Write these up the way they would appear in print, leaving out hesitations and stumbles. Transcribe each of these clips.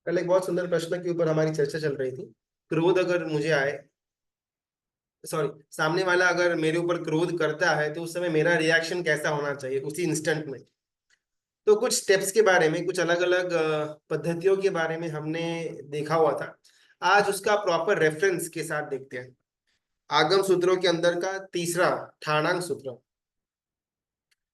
कल एक बहुत सुंदर प्रश्न के ऊपर हमारी चर्चा चल रही थी। क्रोध अगर मुझे आए, सॉरी, सामने वाला अगर मेरे ऊपर क्रोध करता है तो उस समय मेरा रिएक्शन कैसा होना चाहिए उसी इंस्टेंट में। तो कुछ स्टेप्स के बारे में, कुछ अलग अलग पद्धतियों के बारे में हमने देखा हुआ था। आज उसका प्रॉपर रेफरेंस के साथ देखते हैं। आगम सूत्रों के अंदर का तीसरा ठाणांग सूत्र,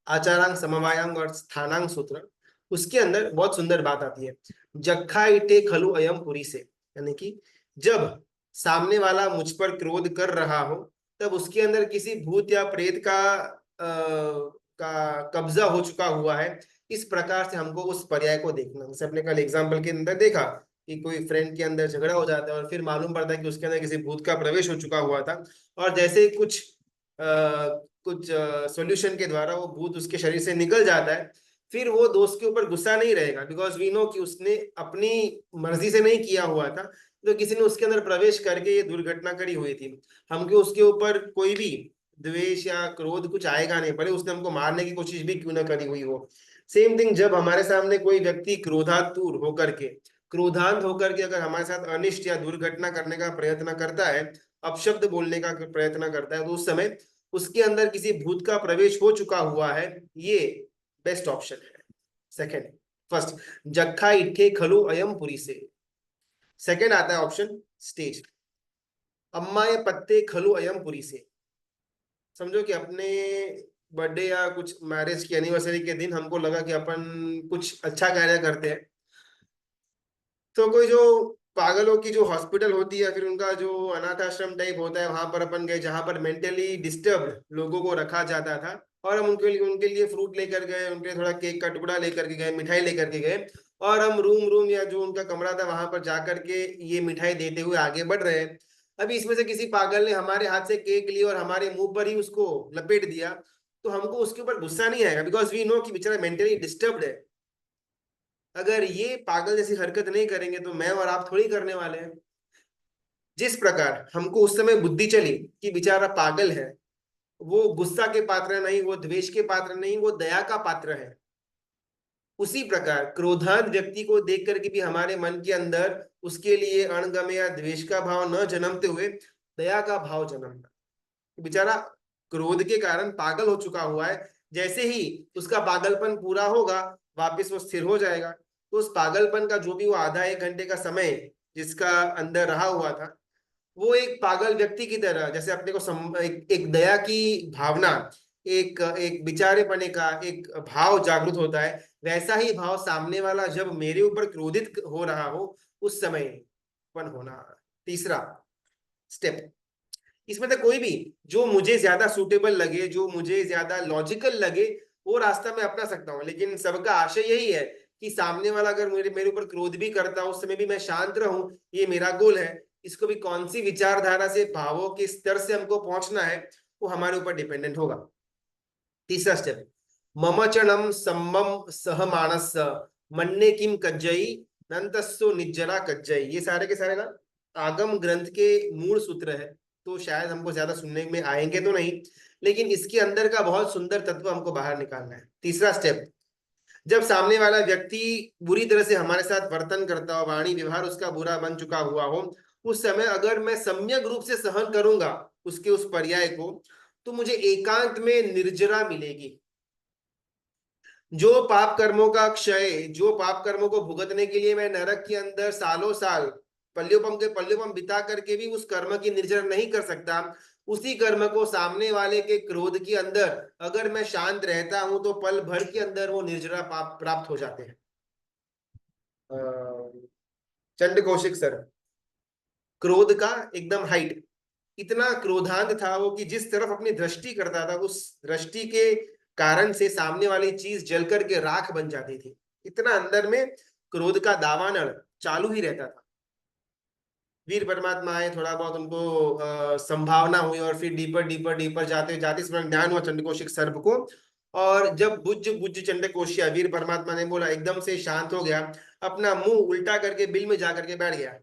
आचारांग समवायांग और स्थानांग सूत्र, उसके अंदर बहुत सुंदर बात आती है। जक्खा इटे खलु अयम पुरी से, यानी कि जब सामने वाला मुझ पर क्रोध कर रहा हो तब उसके अंदर किसी भूत या प्रेत का कब्जा हो चुका हुआ है। इस प्रकार से हमको उस पर्याय को देखना। जैसे अपने कल एग्जाम्पल के अंदर देखा कि कोई फ्रेंड के अंदर झगड़ा हो जाता है और फिर मालूम पड़ता है कि उसके अंदर किसी भूत का प्रवेश हो चुका हुआ था, और जैसे ही कुछ सॉल्यूशन के द्वारा वो भूत उसके शरीर से निकल जाता है, फिर वो दोस्त के ऊपर गुस्सा नहीं रहेगा, बिकॉज वी नो कि उसने अपनी मर्जी से नहीं किया हुआ था, तो किसी ने उसके अंदर प्रवेश करके ये दुर्घटना करी हुई थी। हमको उसके ऊपर कोई भी द्वेष या क्रोध कुछ आएगा नहीं, भले उसने हमको मारने की कोशिश भी क्यों ना करी हुई हो। सेम थिंग, जब हमारे सामने कोई व्यक्ति क्रोधांत होकर के अगर हमारे साथ अनिष्ट या दुर्घटना करने का प्रयत्न करता है, अपशब्द बोलने का प्रयत्न करता है, तो उस समय उसके अंदर किसी भूत का प्रवेश हो चुका हुआ है। ये बेस्ट ऑप्शन है। सेकंड, फर्स्ट, जखा इट्ठे खलु अयम पुरी से। सेकंड आता है ऑप्शन स्टेज, अम्मा ये पत्ते खलु अयम पुरी से। समझो कि अपने बर्थडे या कुछ मैरिज की एनिवर्सरी के दिन हमको लगा कि अपन कुछ अच्छा कार्य करते हैं, तो कोई जो पागलों की जो हॉस्पिटल होती है, फिर उनका जो अनाथ आश्रम टाइप होता है, वहां पर अपन गए जहां पर मेंटली डिस्टर्ब्ड लोगों को रखा जाता था। और हम उनके लिए फ्रूट लेकर गए, उनके लिए थोड़ा केक का टुकड़ा लेकर के गए, मिठाई लेकर के गए, और हम रूम रूम या जो उनका कमरा था वहां पर जाकर के ये मिठाई देते हुए आगे बढ़ रहे हैं। अभी इसमें से किसी पागल ने हमारे हाथ से केक लिया और हमारे मुंह पर ही उसको लपेट दिया, तो हमको उसके ऊपर गुस्सा नहीं आएगा, बिकॉज वी नो कि बेचारा मेंटली डिस्टर्ब्ड है। अगर ये पागल जैसी हरकत नहीं करेंगे तो मैं और आप थोड़ी करने वाले हैं। जिस प्रकार हमको उस समय बुद्धि चली कि बेचारा पागल है, वो गुस्सा के पात्र नहीं, वो द्वेष के पात्र नहीं, वो दया का पात्र है, उसी प्रकार क्रोधांत व्यक्ति को देख करके भी हमारे मन के अंदर उसके लिए अणगम या द्वेष का भाव न जन्मते हुए दया का भाव जन्मता। बेचारा क्रोध के कारण पागल हो चुका हुआ है, जैसे ही उसका पागलपन पूरा होगा वापस वो स्थिर हो जाएगा। तो उस पागलपन का जो भी वो आधा एक घंटे का समय जिसका अंदर रहा हुआ था, वो एक पागल व्यक्ति की तरह, जैसे अपने को एक दया की भावना, एक एक बेचारेपने का एक भाव जागृत होता है, वैसा ही भाव सामने वाला जब मेरे ऊपर क्रोधित हो रहा हो उस समय उत्पन्न होना। तीसरा स्टेप, इसमें से कोई भी जो मुझे ज्यादा सूटेबल लगे, जो मुझे ज्यादा लॉजिकल लगे, वो रास्ता मैं अपना सकता हूँ, लेकिन सबका आशय यही है कि सामने वाला अगर मेरे मेरे ऊपर क्रोध भी करता है उस समय भी मैं शांत रहूं। ये मेरा गोल है। इसको भी कौन सी विचारधारा से, भावों के स्तर से हमको पहुंचना है, वो हमारे ऊपर डिपेंडेंट होगा। तीसरा स्टेप, मम चणम सम्मम सह मानस मन्ने किम कज्जई नंतस्सो निज्जरा कज्जई। ये सारे के सारे ना आगम ग्रंथ के मूल सूत्र है, तो शायद हमको ज्यादा सुनने में आएंगे तो नहीं, लेकिन इसके अंदर का बहुत सुंदर तत्व हमको बाहर निकालना है। तीसरा स्टेप, जब सामने वाला व्यक्ति बुरी तरह से हमारे साथ वर्तन करता हो, वाणी व्यवहार उसका बुरा बन चुका हुआ हो, उस समय अगर मैं सम्यक रूप से सहन करूंगा उसके उस पर्याय को, तो मुझे एकांत में निर्जरा मिलेगी। जो पाप कर्मों का क्षय, जो पाप कर्मों को भुगतने के लिए मैं नरक के अंदर सालों साल पल्योपम के पल्योपम बिता करके भी उस कर्म की निर्जरा नहीं कर सकता, उसी कर्म को सामने वाले के क्रोध के अंदर अगर मैं शांत रहता हूं तो पल भर के अंदर वो निर्जरा पाप प्राप्त हो जाते हैं। चंड कौशिक सर, क्रोध का एकदम हाइट, इतना क्रोधांत था वो कि जिस तरफ अपनी दृष्टि करता था उस दृष्टि के कारण से सामने वाली चीज जल करके राख बन जाती थी। इतना अंदर में क्रोध का दावानल चालू ही रहता था। वीर परमात्मा आए, थोड़ा बहुत उनको संभावना हुई, और फिर डीपर डीपर डीपर जाते जाते इसमें ज्ञान हुआ चंडकोशिक सर्प को। और जब बुझ बुझ चंडकोशिया, वीर परमात्मा ने बोला, एकदम से शांत हो गया, अपना मुंह उल्टा करके बिल में जाकर के बैठ गया।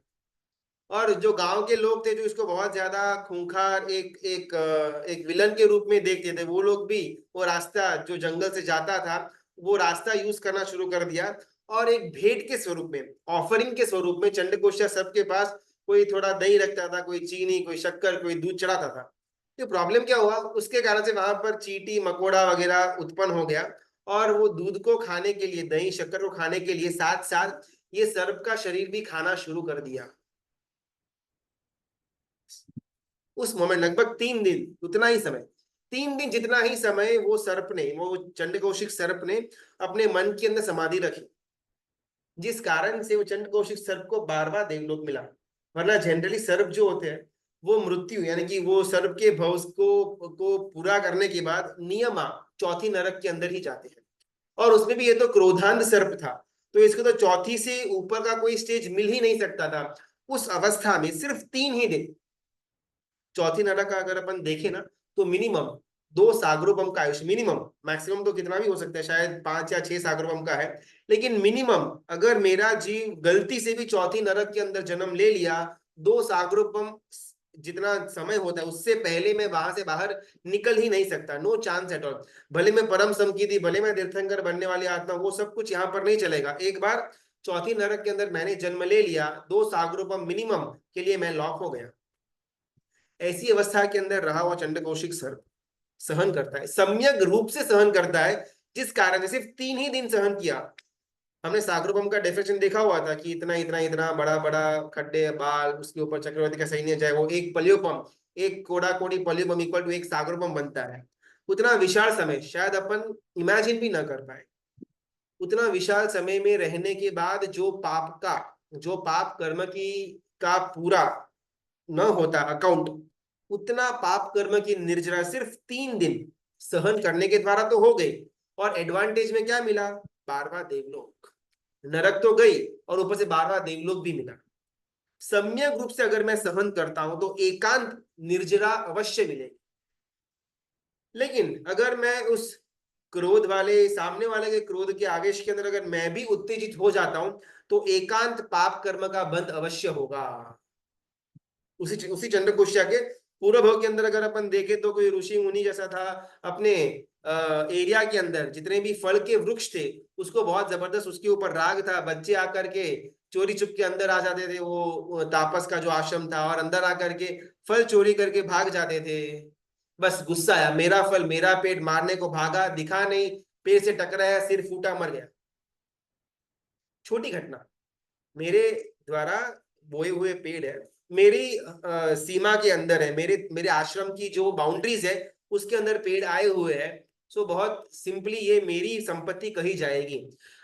और जो गांव के लोग थे जो इसको बहुत ज्यादा खूंखार एक विलन के रूप में देखते थे, वो लोग भी वो रास्ता जो जंगल से जाता था वो रास्ता यूज करना शुरू कर दिया। और एक भेंट के स्वरूप में, ऑफरिंग के स्वरूप में चंडकोष्या सर्प के पास कोई थोड़ा दही रखता था, कोई चीनी, कोई शक्कर, कोई दूध चढ़ाता था। तो प्रॉब्लम क्या हुआ, उसके कारण से वहां पर चींटी मकोड़ा वगैरह उत्पन्न हो गया, और वो दूध को खाने के लिए, दही शक्कर को खाने के लिए साथ साथ ये सर्प का शरीर भी खाना शुरू कर दिया। उस मोमेंट लगभग 3 दिन, उतना ही समय, 3 दिन जितना ही समय वो सर्प ने, वो चंडकौशिक सर्प ने अपने मन के अंदर समाधि रखी, जिस कारण से वो चंडकौशिक सर्प को बार बार देवलोक मिला। वरना जनरली सर्प जो होते हैं वो मृत्यु, यानी कि वो सर्प के भव को पूरा करने के बाद नियमा चौथी नरक के अंदर ही जाते हैं। और उसमें भी ये तो क्रोधांध सर्प था, तो इसको तो चौथी से ऊपर का कोई स्टेज मिल ही नहीं सकता था। उस अवस्था में सिर्फ 3 ही दिन, चौथी नरक का अगर अपन देखें ना, तो मिनिमम 2 सागरोपम का आयुष्य, मिनिमम, मैक्सिमम तो कितना भी हो सकता है, शायद 5 या 6 सागरोपम का है, लेकिन मिनिमम अगर मेरा जीव गलती से भी चौथी नरक के अंदर जन्म ले लिया, 2 सागरोपम जितना समय होता है उससे पहले मैं वहां से बाहर निकल ही नहीं सकता, नो चांस एट ऑल। भले मैं परम समकीर्ति, भले मैं तीर्थंकर बनने वाली आत्मा, वो सब कुछ यहाँ पर नहीं चलेगा। एक बार चौथी नरक के अंदर मैंने जन्म ले लिया, 2 सागरोपम मिनिमम के लिए मैं लॉक हो गया। ऐसी अवस्था के अंदर रहा हुआ चंडकौशिक सर्प सहन करता है, सम्यक रूप से सहन करता है, जिस कारण से सिर्फ 3 ही दिन सहन किया। हमने सागरोपम का डेफिनेशन देखा हुआ था कि इतना इतना इतना बड़ा बड़ा खड्डे बाल, उसके ऊपर चक्रवर्ती का सैन्य जाए, वो एक पलियोपम, एक कोड़ा कोड़ी पलियोपम इक्वल टू एक सागरोपम बनता है। उतना विशाल समय शायद अपन इमेजिन भी ना कर पाए। उतना विशाल समय में रहने के बाद जो पाप का, जो पाप कर्म की का पूरा न होता अकाउंट, उतना पाप कर्म की निर्जरा सिर्फ 3 दिन सहन करने के द्वारा तो हो गई। और एडवांटेज में क्या मिला, बार बार देवलोक, नरक तो गई और ऊपर से बार बार देवलोक भी मिला। सम्यक रूप से अगर मैं सहन करता हूं तो एकांत निर्जरा अवश्य मिलेगी। लेकिन अगर मैं उस क्रोध वाले, सामने वाले के क्रोध के आवेश के अंदर अगर मैं भी उत्तेजित हो जाता हूं, तो एकांत पाप कर्म का बंध अवश्य होगा। उसी उसी चंद्रकोष्या के पूर्व भाव के अंदर अगर अपन देखें तो कोई ऋषि मुनि जैसा था, अपने एरिया के अंदर जितने भी फल के वृक्ष थे उसको बहुत जबरदस्त उसके ऊपर राग था, बच्चे आकर के चोरी चुप के अंदर आ जाते थे, वो तापस का जो आश्रम था, और अंदर आकर के फल चोरी करके भाग जाते थे। बस गुस्सा आया, मेरा फल मेरा पेट, मारने को भागा, दिखा नहीं, पेड़ से टकराया, सिर फूटा, मर गया। छोटी घटना, मेरे द्वारा बोए हुए पेड़ है, मेरी सीमा के अंदर है, मेरे मेरे आश्रम की जो बाउंड्रीज है उसके अंदर पेड़ आए हुए हैं। सो बहुत सिंपली ये मेरी संपत्ति कही जाएगी।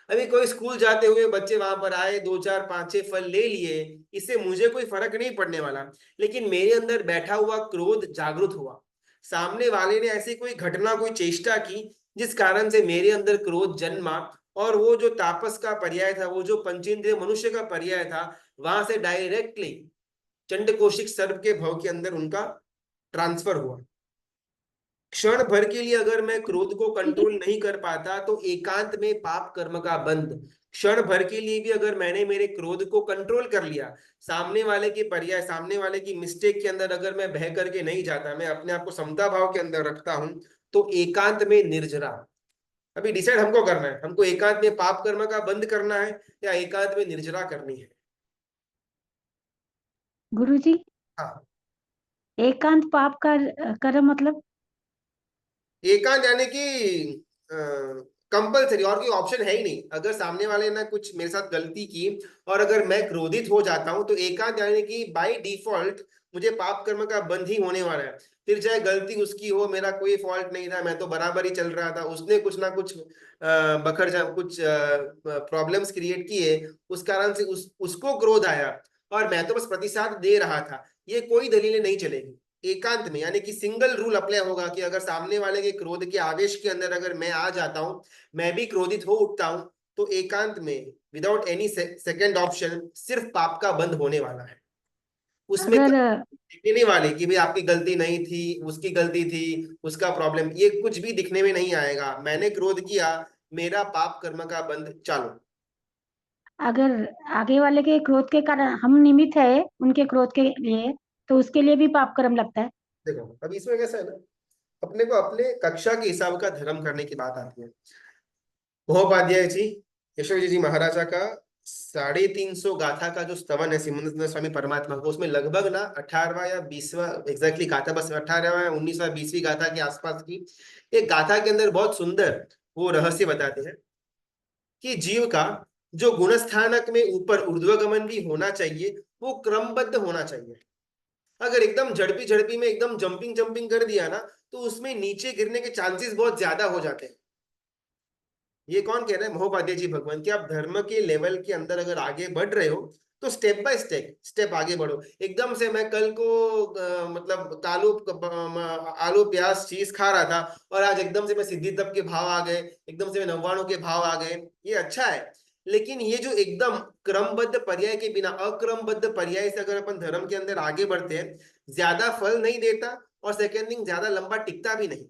अभी कोई स्कूल जाते हुए बच्चे वहां पर आए, 2 4 5 6 फल ले लिए, इससे मुझे कोई फर्क नहीं पड़ने वाला। लेकिन मेरे अंदर बैठा हुआ क्रोध जागृत हुआ, सामने वाले ने ऐसी कोई घटना, कोई चेष्टा की जिस कारण से मेरे अंदर क्रोध जन्मा, और वो जो तापस का पर्याय था, वो जो पंचेंद्रिय मनुष्य का पर्याय था, वहां से डायरेक्टली चंडकोशिक सर्प के भव के अंदर उनका ट्रांसफर हुआ। क्षण भर के लिए अगर मैं क्रोध को कंट्रोल नहीं कर पाता तो एकांत में पाप कर्म का बंध। क्षण भर के लिए भी अगर मैंने मेरे क्रोध को कंट्रोल कर लिया, सामने वाले के पर्याय, सामने वाले की मिस्टेक के अंदर अगर मैं बह करके नहीं जाता, मैं अपने आप को समता भाव के अंदर रखता हूं, तो एकांत में निर्जरा। अभी डिसाइड हमको करना है, हमको एकांत में पाप कर्म का बंद करना है या एकांत में निर्जरा करनी है। गुरुजी, हाँ, एकांत पाप का कर्म मतलब? एकांत यानी कि कंपलसरी, और कोई ऑप्शन है ही नहीं। अगर सामने वाले ने कुछ मेरे साथ गलती की और अगर मैं क्रोधित हो जाता हूं, तो एकांत यानी कि बाय डिफॉल्ट मुझे पाप कर्म का बंध ही होने वाला है। फिर चाहे गलती उसकी हो, मेरा कोई फॉल्ट नहीं था, मैं तो बराबर ही चल रहा था, उसने कुछ ना कुछ बखर जा कुछ प्रॉब्लम्स क्रिएट किए, उस कारण से उसको क्रोध आया और मैं तो बस प्रतिसाद दे रहा था, ये कोई दलीलें नहीं चलेगी। एकांत में यानी कि सिंगल रूल अप्लाई होगा कि अगर सामने वाले के क्रोध के आवेश के अंदर अगर मैं आ जाता हूं, मैं भी क्रोधित हो उठता हूं, तो एकांत में विदाउट एनी सेकंड ऑप्शन सिर्फ पाप का बंद होने वाला है। उसमें अगर दिखने नहीं वाली कि भाई आपकी गलती नहीं थी, उसकी गलती थी, उसका प्रॉब्लम, ये कुछ भी दिखने में नहीं आएगा। मैंने क्रोध किया, मेरा पाप कर्म का बंद चालू। अगर आगे वाले के क्रोध के कारण हम निमित्त है उनके क्रोध के लिए, तो उसके लिए भी पाप कर्म लगता है। देखो अभी इसमें कैसा है ना, अपने को अपने कक्षा के हिसाब का धर्म करने की बात आती है। महोपाध्याय जी, यशोजी जी महाराजा का 350 गाथा का जो स्तवन है सिमंदर स्वामी परमात्मा को, उसमें लगभग ना 18वां या 20वां एग्जैक्टली गाथा, बस 18वां या 19वां 20वीं गाथा के आसपास की एक गाथा के अंदर बहुत सुंदर वो रहस्य बताते हैं कि जीव का जो गुणस्थानक में ऊपर ऊर्ध्वगमन भी होना चाहिए वो क्रमबद्ध होना चाहिए। अगर एकदम झड़पी झड़पी में एकदम जंपिंग जंपिंग कर दिया ना तो उसमें नीचे गिरने के चांसेस बहुत ज्यादा हो जाते हैं। ये कौन कह रहे हैं? महोपाध्याय जी भगवान, कि आप धर्म के लेवल के अंदर अगर आगे बढ़ रहे हो तो स्टेप बाय स्टेप आगे बढ़ो। एकदम से मैं कल को मतलब आलू प्याज चीज खा रहा था और आज एकदम से मैं सिद्धि तप के भाव आ गए, एकदम से मैं 99 के भाव आ गए, ये अच्छा है। लेकिन ये जो एकदम क्रमबद्ध पर्याय के बिना अक्रमबद्ध पर्याय से अगर अपन धर्म के अंदर आगे बढ़ते हैं, ज्यादा फल नहीं देता और सेकेंड थिंग ज्यादा लंबा टिकता भी नहीं।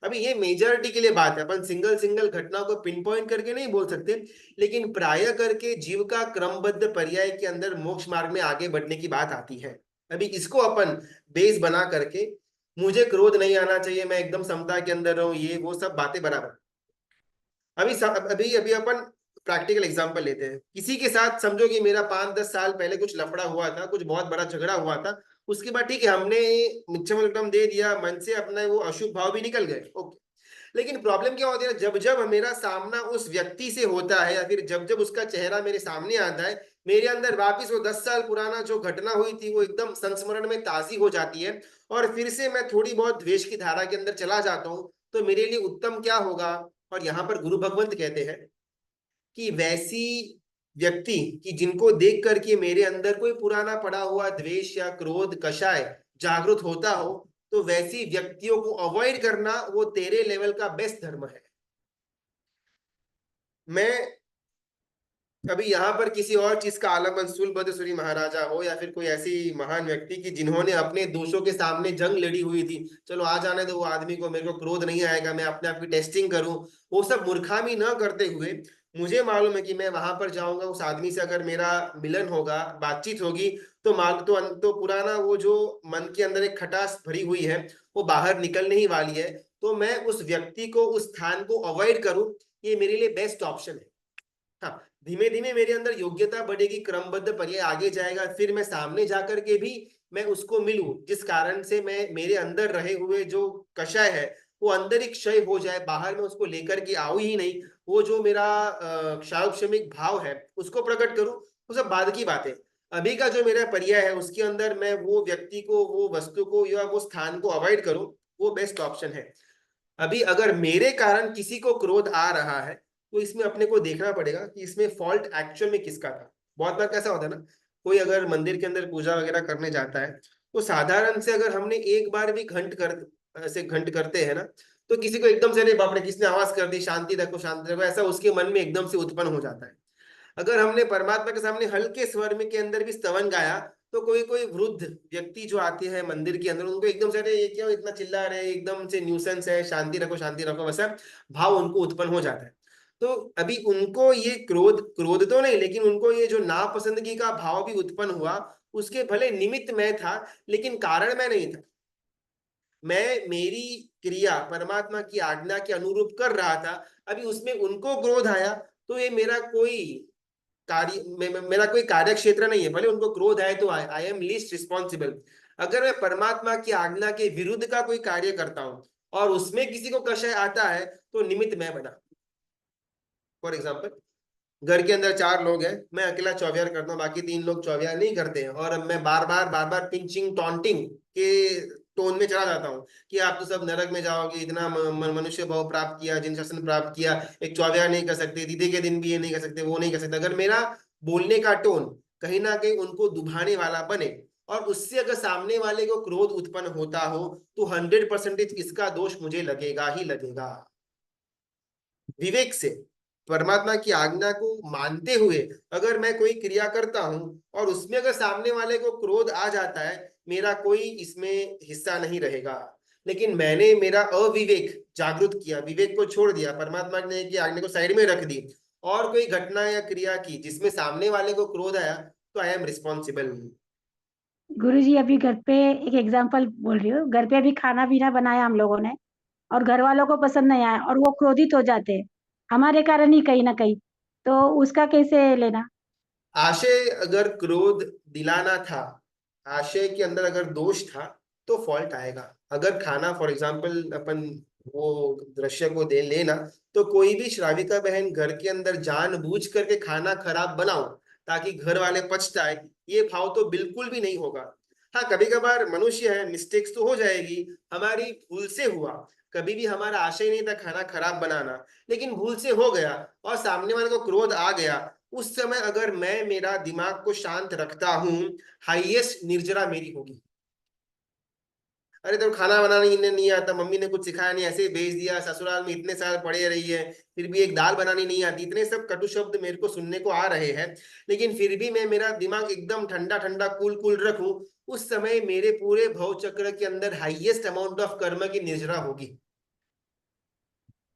अभी ये मेजॉरिटी के लिए बात है, अपन सिंगल सिंगल घटनाओं को पिन पॉइंट करके नहीं बोल सकते, लेकिन प्राय करके जीव का क्रमबद्ध पर्याय के अंदर मोक्ष मार्ग में आगे बढ़ने की बात आती है। अभी इसको अपन बेस बना करके, मुझे क्रोध नहीं आना चाहिए, मैं एकदम समता के अंदर रहूं, ये वो सब बातें बराबर। अभी अभी अपन प्रैक्टिकल एग्जांपल लेते हैं। किसी के साथ समझो कि मेरा 5-10 साल पहले कुछ लफड़ा हुआ था, कुछ बहुत बड़ा झगड़ा हुआ था, उसके बाद ठीक है हमने मिच्छम दे दिया, मन से अपना वो अशुभ भाव भी निकल गए, ओके। लेकिन प्रॉब्लम क्या होती है ना, जब जब मेरा सामना उस व्यक्ति से होता है या फिर जब जब उसका चेहरा मेरे सामने आता है, मेरे अंदर वापिस वो 10 साल पुराना जो घटना हुई थी वो एकदम संस्मरण में ताजी हो जाती है और फिर से मैं थोड़ी बहुत द्वेष की धारा के अंदर चला जाता हूँ। तो मेरे लिए उत्तम क्या होगा? और यहाँ पर गुरु भगवंत कहते हैं कि वैसी व्यक्ति कि जिनको देख करके मेरे अंदर कोई पुराना पड़ा हुआ द्वेष या क्रोध कषाय जागृत होता हो, तो वैसी व्यक्तियों को अवॉइड करना वो तेरे लेवल का बेस्ट धर्म है। मैं अभी यहाँ पर किसी और चीज का आलम्बन सूर्य महाराजा हो या फिर कोई ऐसी महान व्यक्ति की जिन्होंने अपने दोषों के सामने जंग लड़ी हुई थी, चलो आ जाने दो वो आदमी को, मेरे को क्रोध नहीं आएगा, मैं अपने आप की टेस्टिंग करूं, वो सब मूर्खामी न करते हुए मुझे मालूम है कि मैं वहां पर जाऊंगा, उस आदमी से अगर मेरा मिलन होगा, बातचीत होगी, तो तो पुराना वो जो मन के अंदर एक खटास भरी हुई है वो बाहर निकलने ही वाली है। तो मैं उस व्यक्ति को, उस स्थान को अवॉइड करूं, ये मेरे लिए बेस्ट ऑप्शन है। हाँ, धीमे धीमे मेरे अंदर योग्यता बढ़ेगी, क्रमबद्ध पर्याय आगे जाएगा, फिर मैं सामने जाकर के भी मैं उसको मिलूं, जिस कारण से मैं मेरे अंदर रहे हुए जो कषाय है वो अंदर ही क्षय हो जाए, बाहर में उसको लेकर के आऊं ही नहीं, वो जो मेरा क्षाउक्षमिक भाव है उसको प्रकट करूं, वो सब बाद की बात है। अभी का जो मेरा पर्याय है उसके अंदर मैं वो व्यक्ति को, वो वस्तु को या वो स्थान को अवॉइड करूं, वो बेस्ट ऑप्शन है। अभी अगर मेरे कारण किसी को क्रोध आ रहा है तो इसमें अपने को देखना पड़ेगा कि इसमें फॉल्ट एक्चुअल में किसका था। बहुत बार कैसा होता है ना, कोई अगर मंदिर के अंदर पूजा वगैरह करने जाता है तो साधारण से अगर हमने एक बार भी घंट कर ऐसे घंट करते हैं ना, तो किसी को एकदम से अरे बाप रे किसने आवाज कर दी, शांति रखो, ऐसा उसके मन में एकदम से उत्पन्न हो जाता है। अगर हमने परमात्मा के सामने हल्के स्वर में के अंदर भी स्तवन गाया तो कोई कोई वृद्ध व्यक्ति जो आते हैं मंदिर के अंदर, उनको एकदम से अरे ये क्या इतना चिल्ला रहे, एकदम से न्यूसेंस है, शांति रखो, वैसा भाव उनको उत्पन्न हो जाता है। तो अभी उनको ये क्रोध क्रोध तो नहीं, लेकिन उनको ये जो नापसंदगी का भाव भी उत्पन्न हुआ, उसके भले निमित्त मैं था लेकिन कारण मैं नहीं था। मैं मेरी क्रिया परमात्मा की आज्ञा के अनुरूप कर रहा था, अभी उसमें उनको क्रोध आया तो ये मेरा कोई मेरा कोई कार्य क्षेत्र नहीं है, भले उनको क्रोध आए तो आए, आई एम लीस्ट रिस्पॉन्सिबल। अगर मैं परमात्मा की आज्ञा के विरुद्ध का कोई कार्य करता हूं और उसमें किसी को कषय आता है तो निमित्त मैं बना। फॉर एग्जाम्पल, घर के अंदर 4 लोग हैं, मैं अकेला चौवियार करता हूँ, बाकी 3 लोग चौवियार नहीं करते हैं, और मैं बार बार पिंचिंग टॉन्टिंग के टोन में चला जाता हूँ कि आप तो सब नरक में जाओगे, इतना मनुष्य भाव प्राप्त किया, जिन शासन प्राप्त किया, एक चौवियार नहीं कर सकते, दीदी के दिन भी ये नहीं कर सकते, वो नहीं कर सकते। अगर मेरा बोलने का टोन कहीं ना कहीं उनको दुभाने वाला बने और उससे अगर सामने वाले को क्रोध उत्पन्न होता हो, तो 100% इसका दोष मुझे लगेगा ही लगेगा। विवेक से परमात्मा की आज्ञा को मानते हुए अगर मैं कोई क्रिया करता हूं और उसमें अगर सामने वाले को क्रोध आ जाता है, मेरा कोई इसमें हिस्सा नहीं रहेगा। लेकिन मैंने मेरा अविवेक जागृत किया, विवेक को छोड़ दिया, परमात्मा ने की आज्ञा को साइड में रख दी और कोई घटना या क्रिया की जिसमें सामने वाले को क्रोध आया, तो आई एम रिस्पॉन्सिबल। गुरु जी अभी घर पे एक एग्जांपल बोल रही हूँ, घर पे अभी खाना पीना बनाया हम लोगों ने और घर वालों को पसंद नहीं आया और वो क्रोधित हो जाते हैं हमारे कारण ही कहीं ना कहीं। तो उसका कैसे लेना? आशय अगर क्रोध दिलाना था, आशय के अंदर अगर दोष था, तो फॉल्ट आएगा। अगर खाना फॉर एग्जाम्पल अपन वो दृश्य को दे लेना, तो कोई भी श्राविका बहन घर के अंदर जानबूझ करके खाना खराब बनाओ ताकि घर वाले पछताए, ये भाव तो बिल्कुल भी नहीं होगा। हाँ, कभी कभार मनुष्य है, मिस्टेक्स तो हो जाएगी, हमारी भूल से हुआ। कभी भी हमारा आशय नहीं था खाना खराब बनाना, लेकिन भूल से हो गया और सामने वाले को क्रोध आ गया। उस समय अगर मैं मेरा दिमाग को शांत रखता हूं, हाईएस्ट निर्जरा मेरी होगी। अरे तो खाना बनाना इन्हें नहीं आता, मम्मी ने कुछ सिखाया नहीं, ऐसे ही भेज दिया, ससुराल में इतने साल पड़े रही है, फिर भी एक दाल बनानी नहीं आती, इतने सब कटु शब्द मेरे को सुनने को आ रहे हैं, लेकिन फिर भी मैं मेरा दिमाग एकदम ठंडा ठंडा कूल कूल रखूं, उस समय मेरे पूरे भव चक्र के अंदर हाईएस्ट अमाउंट ऑफ कर्म की निर्जरा होगी।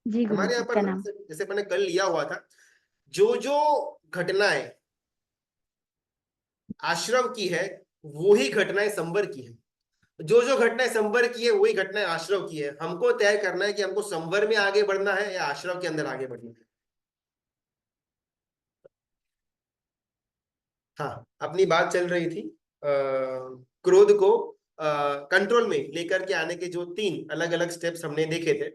जी गुरु हमारे जी, यहाँ पर प्रणाम। जैसे मैंने कल लिया हुआ था, जो जो घटनाएं आश्रव की है, वो ही घटनाएं संवर की है। जो जो घटनाएं संवर की है वही घटनाएं आश्रव की है। हमको तय करना है कि हमको संवर में आगे बढ़ना है या आश्रव के अंदर आगे बढ़ना है। हाँ, अपनी बात चल रही थी क्रोध को कंट्रोल में लेकर के आने के जो 3 अलग अलग स्टेप्स हमने देखे थे।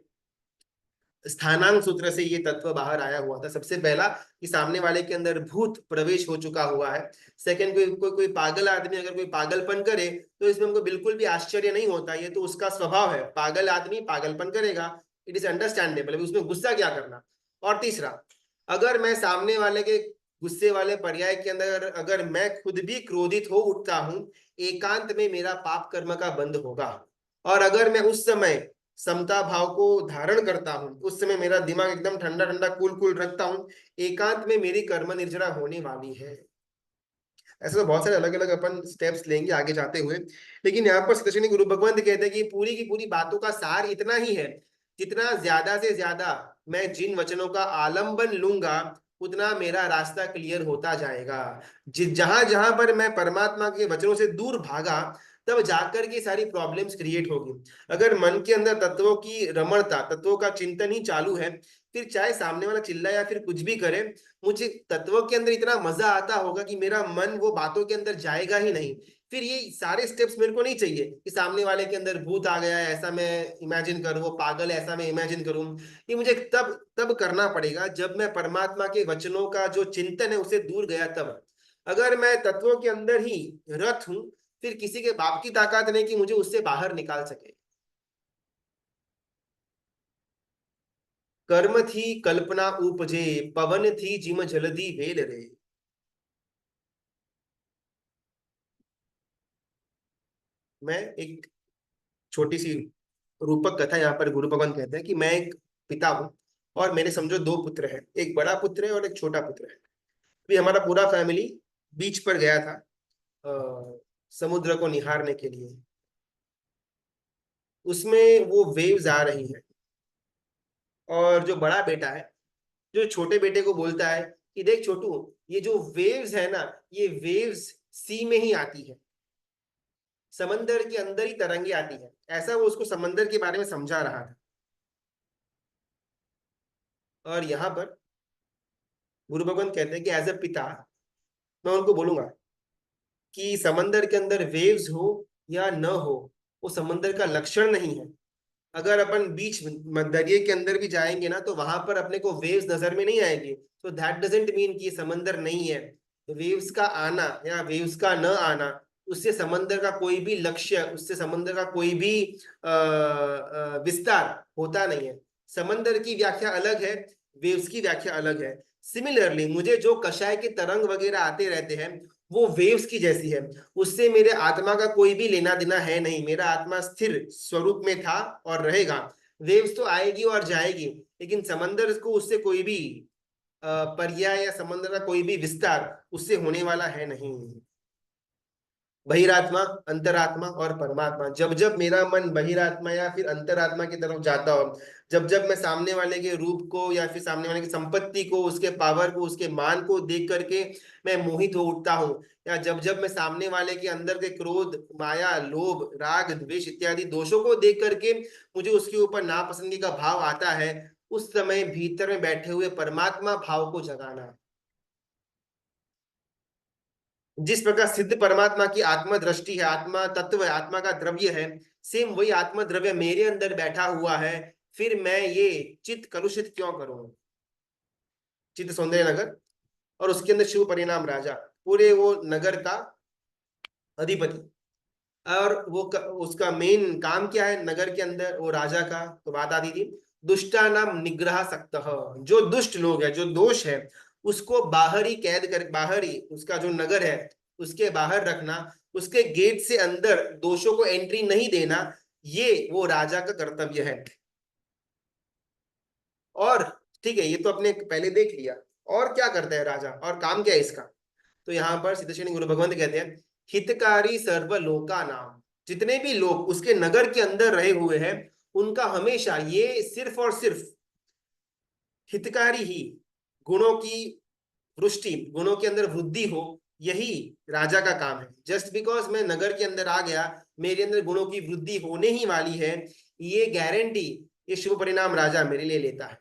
स्थानांक सूत्र से ये तत्व बाहर आया हुआ था। सबसे पहला कि सामने वाले के अंदर भूत प्रवेश हो चुका हुआ है। सेकंड, कोई पागल आदमी अगर कोई पागलपन करे तो इसमें हमको बिल्कुल भी आश्चर्य नहीं होता, ये तो उसका स्वभाव है, पागल आदमी पागलपन करेगा, इट इज अंडरस्टैंडेबल, अभी उसमें गुस्सा क्या करना। और तीसरा, अगर मैं सामने वाले के गुस्से वाले पर्याय के अंदर अगर मैं खुद भी क्रोधित हो उठता हूं, एकांत में मेरा पाप कर्म का बंध होगा। और अगर मैं उस समय समता भाव को धारण करता हूं, उस समय मेरा दिमाग एकदम ठंडा ठंडा कूल कूल रखता हूं, एकांत में मेरी कर्म निर्जरा होने वाली है। ऐसे तो बहुत सारे अलग अलग अपन स्टेप्स लेंगे आगे जाते हुए, लेकिन यहाँ पर सतशनी गुरु भगवंत कहते हैं कि पूरी की पूरी बातों का सार इतना ही है, जितना ज्यादा से ज्यादा मैं जिन वचनों का आलंबन लूंगा, उतना मेरा रास्ता क्लियर होता जाएगा। जहां जहां पर मैं परमात्मा के वचनों से दूर भागा, तब जाकर के सारी प्रॉब्लम्स क्रिएट होगी। अगर मन के अंदर तत्वों की रमणता, तत्वों का चिंतन ही चालू है, फिर चाहे सामने वाला चिल्ला या फिर कुछ भी करे, मुझे तत्वों के अंदर इतना मजा आता होगा कि मेरा मन वो बातों के अंदर जाएगा ही नहीं। फिर ये सारे स्टेप्स मेरे को नहीं चाहिए कि सामने वाले के अंदर भूत आ गया है ऐसा मैं इमेजिन करूं, वो पागल है ऐसा मैं इमेजिन करूं। ये मुझे तब तब करना पड़ेगा जब मैं परमात्मा के वचनों का जो चिंतन है उसे दूर गया तब। अगर मैं तत्वों के अंदर ही रत हूं, फिर किसी के बाप की ताकत नहीं कि मुझे उससे बाहर निकाल सके। कर्म थी कल्पना उपजे, पवन थी जिम जलदी भेल रे। मैं एक छोटी सी रूपक कथा यहाँ पर गुरु भगवान कहते हैं कि मैं एक पिता हूँ और मेरे समझो 2 पुत्र हैं, एक बड़ा पुत्र है और एक छोटा पुत्र है। अभी हमारा पूरा फैमिली बीच पर गया था समुद्र को निहारने के लिए। उसमें वो वेव्स आ रही हैं और जो बड़ा बेटा है, जो छोटे बेटे को बोलता है कि देख छोटू, ये जो वेव्स है ना, ये वेव्स सी में ही आती है, समंदर के अंदर ही तरंगे आती है। ऐसा वो उसको समंदर के बारे में समझा रहा था। और यहाँ पर गुरु भगवान कहते हैं कि एज अ पिता मैं उनको बोलूंगा कि समंदर के अंदर वेव्स हो या न हो, वो समंदर का लक्षण नहीं है। अगर अपन बीच दरिया के अंदर भी जाएंगे ना, तो वहां पर अपने को वेव्स नजर में नहीं आएंगे, तो दैट डजेंट मीन कि ये समंदर नहीं है। वेव्स का आना या वेव्स का न आना, उससे समंदर का कोई भी लक्ष्य, उससे समंदर का कोई भी विस्तार होता नहीं है। समंदर की व्याख्या अलग है, वेव्स की व्याख्या अलग है। सिमिलरली मुझे जो कषाय के तरंग वगैरह आते रहते हैं, वो वेव्स की जैसी है, उससे मेरे आत्मा का कोई भी लेना देना है नहीं। मेरा आत्मा स्थिर स्वरूप में था और रहेगा। वेव्स तो आएगी और जाएगी, लेकिन समंदर को उससे कोई भी पर्याय या समंदर का कोई भी विस्तार उससे होने वाला है नहीं। बहिरात्मा, अंतरात्मा और परमात्मा, जब जब मेरा मन बहिरात्मा या फिर अंतरात्मा की तरफ जाता हो, जब जब मैं सामने वाले के रूप को या फिर सामने वाले की संपत्ति को, उसके पावर को, उसके मान को देख करके मैं मोहित हो उठता हूँ, या जब जब मैं सामने वाले के अंदर के क्रोध, माया, लोभ, राग, द्वेष इत्यादि दोषों को देख करके मुझे उसके ऊपर नापसंदगी का भाव आता है, उस समय भीतर में बैठे हुए परमात्मा भाव को जगाना। जिस प्रकार सिद्ध परमात्मा की आत्मा दृष्टि है, आत्मा तत्व है, आत्मा का द्रव्य है, सेम वही आत्मा द्रव्य मेरे अंदर बैठा हुआ है, फिर मैं ये चित्त कलुषित क्यों करूं? चित्त सौंदर्य नगर और उसके अंदर शिव परिणाम राजा, पूरे वो नगर का अधिपति। और वो उसका मेन काम क्या है नगर के अंदर, वो राजा का तो बात आती थी, दुष्टा नाम निग्रह सक्त, जो दुष्ट लोग है, जो दोष है, उसको बाहर ही कैद कर, बाहर ही उसका जो नगर है उसके बाहर रखना, उसके गेट से अंदर दोषों को एंट्री नहीं देना, ये वो राजा का कर्तव्य है। और ठीक है, ये तो अपने पहले देख लिया। और क्या करता है राजा, और काम क्या है इसका? तो यहाँ पर सिद्धेश्वरी गुरु भगवंत कहते हैं, हितकारी सर्वलोका नाम, जितने भी लोग उसके नगर के अंदर रहे हुए हैं, उनका हमेशा ये सिर्फ और सिर्फ हितकारी ही, गुणों की वृष्टि, गुणों के अंदर वृद्धि हो, यही राजा का काम है। जस्ट बिकॉज मैं नगर के अंदर आ गया, मेरे अंदर गुणों की वृद्धि होने ही वाली है, ये गारंटी ये शुभ परिणाम राजा मेरे लिए लेता है।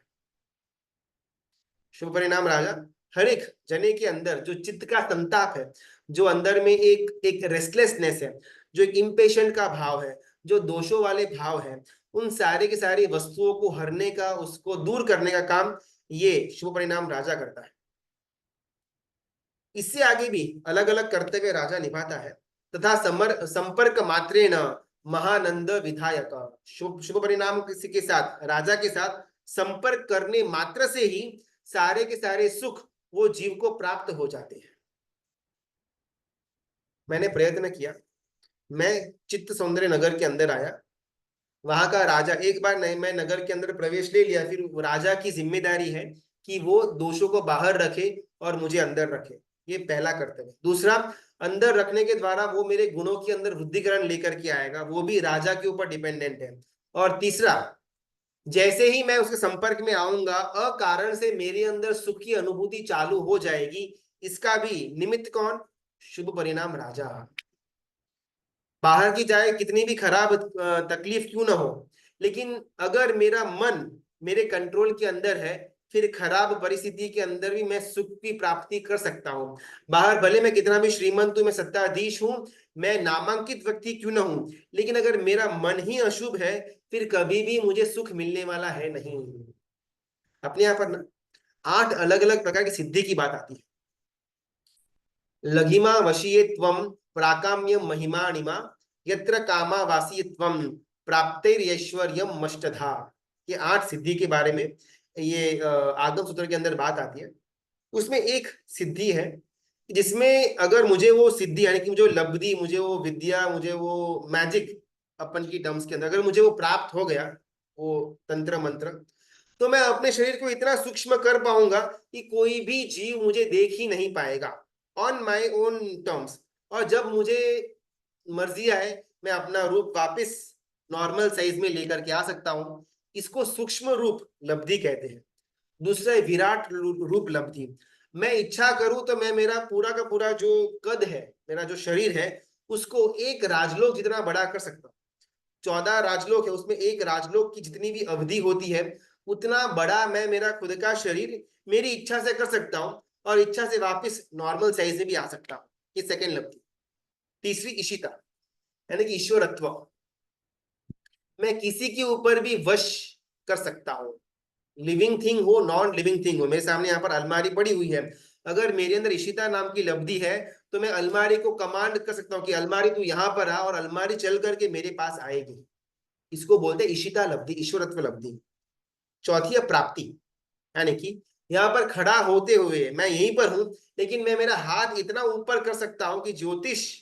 शुभ परिणाम राजा हर एक जने के अंदर जो चित्त का संताप है, जो अंदर में एक एक रेस्टलेसनेस है, जो एक इम्पेशेंट का भाव है, जो दोषों वाले भाव है, उन सारे के सारी वस्तुओं को हरने का, उसको दूर करने का काम ये शुभ परिणाम राजा करता है। इससे आगे भी अलग अलग कर्तव्य राजा निभाता है। तथा संपर्क मात्रेण महानंद विधायक, शुभ शुभ परिणाम किसी के साथ, राजा के साथ संपर्क करने मात्र से ही सारे के सारे सुख वो जीव को प्राप्त हो जाते हैं। मैंने प्रयत्न किया, मैं चित्त सौंदर्य नगर के अंदर आया, वहां का राजा, एक बार नहीं मैं नगर के अंदर प्रवेश ले लिया, फिर राजा की जिम्मेदारी है कि वो दोषों को बाहर रखे और मुझे अंदर रखे, ये पहला कर्तव्य। दूसरा, अंदर रखने के द्वारा वो मेरे गुणों के अंदर वृद्धिकरण लेकर के आएगा, वो भी राजा के ऊपर डिपेंडेंट है। और तीसरा, जैसे ही मैं उसके संपर्क में आऊंगा, अकारण से मेरे अंदर सुख की अनुभूति चालू हो जाएगी, इसका भी निमित्त कौन? शुभ परिणाम राजा। बाहर की चाहे कितनी भी खराब तकलीफ क्यों ना हो, लेकिन अगर मेरा मन मेरे कंट्रोल के अंदर है, फिर खराब परिस्थिति के अंदर भी मैं सुख की प्राप्ति कर सकता हूँ। बाहर भले मैं कितना भी श्रीमंत हूं, मैं सत्ताधीश हूं, मैं नामांकित व्यक्ति क्यों ना हूं, लेकिन अगर मेरा मन ही अशुभ है, फिर कभी भी मुझे सुख मिलने वाला है नहीं। अपने यहाँ पर 8 अलग अलग प्रकार की सिद्धि की बात आती है। लघिमा वशीये त्वं प्राकाम्य महिमाणिमा, यत्र कामा वासी त्वं प्राप्तिर्यैश्वर्यम मष्टधा। ये 8 सिद्धि के बारे में ये आगम सूत्र के अंदर बात आती है। उसमें एक सिद्धि है जिसमें अगर मुझे वो सिद्धि, यानी कि मुझे वो लब्धि, मुझे वो विद्या, मुझे वो मैजिक अपन की टर्म्स के अंदर अगर मुझे वो प्राप्त हो गया, वो तंत्र मंत्र, तो मैं अपने शरीर को इतना सूक्ष्म कर पाऊंगा कि कोई भी जीव मुझे देख ही नहीं पाएगा, ऑन माई ओन टर्म्स। और जब मुझे मर्जी है, मैं अपना रूप वापस नॉर्मल साइज में लेकर के आ सकता हूं। इसको सूक्ष्म रूप लब्धि कहते हैं। दूसरा है विराट रूप लब्धि। मैं इच्छा करूं तो मैं मेरा पूरा का पूरा जो कद है, मेरा जो शरीर है, उसको एक राजलोक जितना बड़ा कर सकता हूँ। 14 राजलोक है, उसमें एक राजलोक की जितनी भी अवधि होती है, उतना बड़ा मैं मेरा खुद का शरीर मेरी इच्छा से कर सकता हूँ, और इच्छा से वापस नॉर्मल साइज में भी आ सकता हूँ। ये सेकेंड लब्धि। तीसरी इशिता, यानी कि ईश्वरत्व, मैं किसी के ऊपर भी वश कर सकता हूँ। लिविंग थिंग हो, नॉन लिविंग थिंग हो, मेरे सामने यहाँ पर अलमारी पड़ी हुई है, अगर मेरे अंदर इशिता नाम की लब्धि है, तो मैं अलमारी को कमांड कर सकता हूँ कि अलमारी तू यहाँ पर आ, और अलमारी चल करके मेरे पास आएगी। इसको बोलते हैं इशिता लब्धि, ईश्वरत्व लब्धि। चौथी है प्राप्ति, यानी कि यहाँ पर खड़ा होते हुए मैं यहीं पर हूं, लेकिन मैं मेरा हाथ इतना ऊपर कर सकता हूं कि ज्योतिष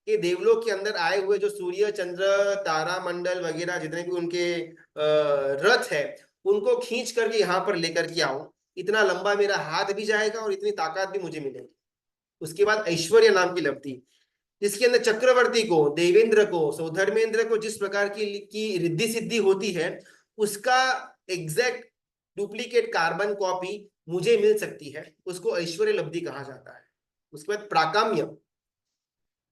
के देवलोक के अंदर आए हुए जो सूर्य चंद्र तारा मंडल वगैरह जितने भी उनके रथ है, उनको खींच करके यहाँ पर लेकर के आऊं। इतना लंबा मेरा हाथ भी जाएगा और इतनी ताकत भी मुझे मिलेगी। उसके बाद ऐश्वर्य नाम की लब्धि, जिसके अंदर चक्रवर्ती को, देवेंद्र को, सौधर्मेंद्र को जिस प्रकार की रिद्धि सिद्धि होती है, उसका एग्जैक्ट डुप्लीकेट कार्बन कॉपी मुझे मिल सकती है, उसको ऐश्वर्य लब्धि कहा जाता है। उसके बाद प्राकाम्य,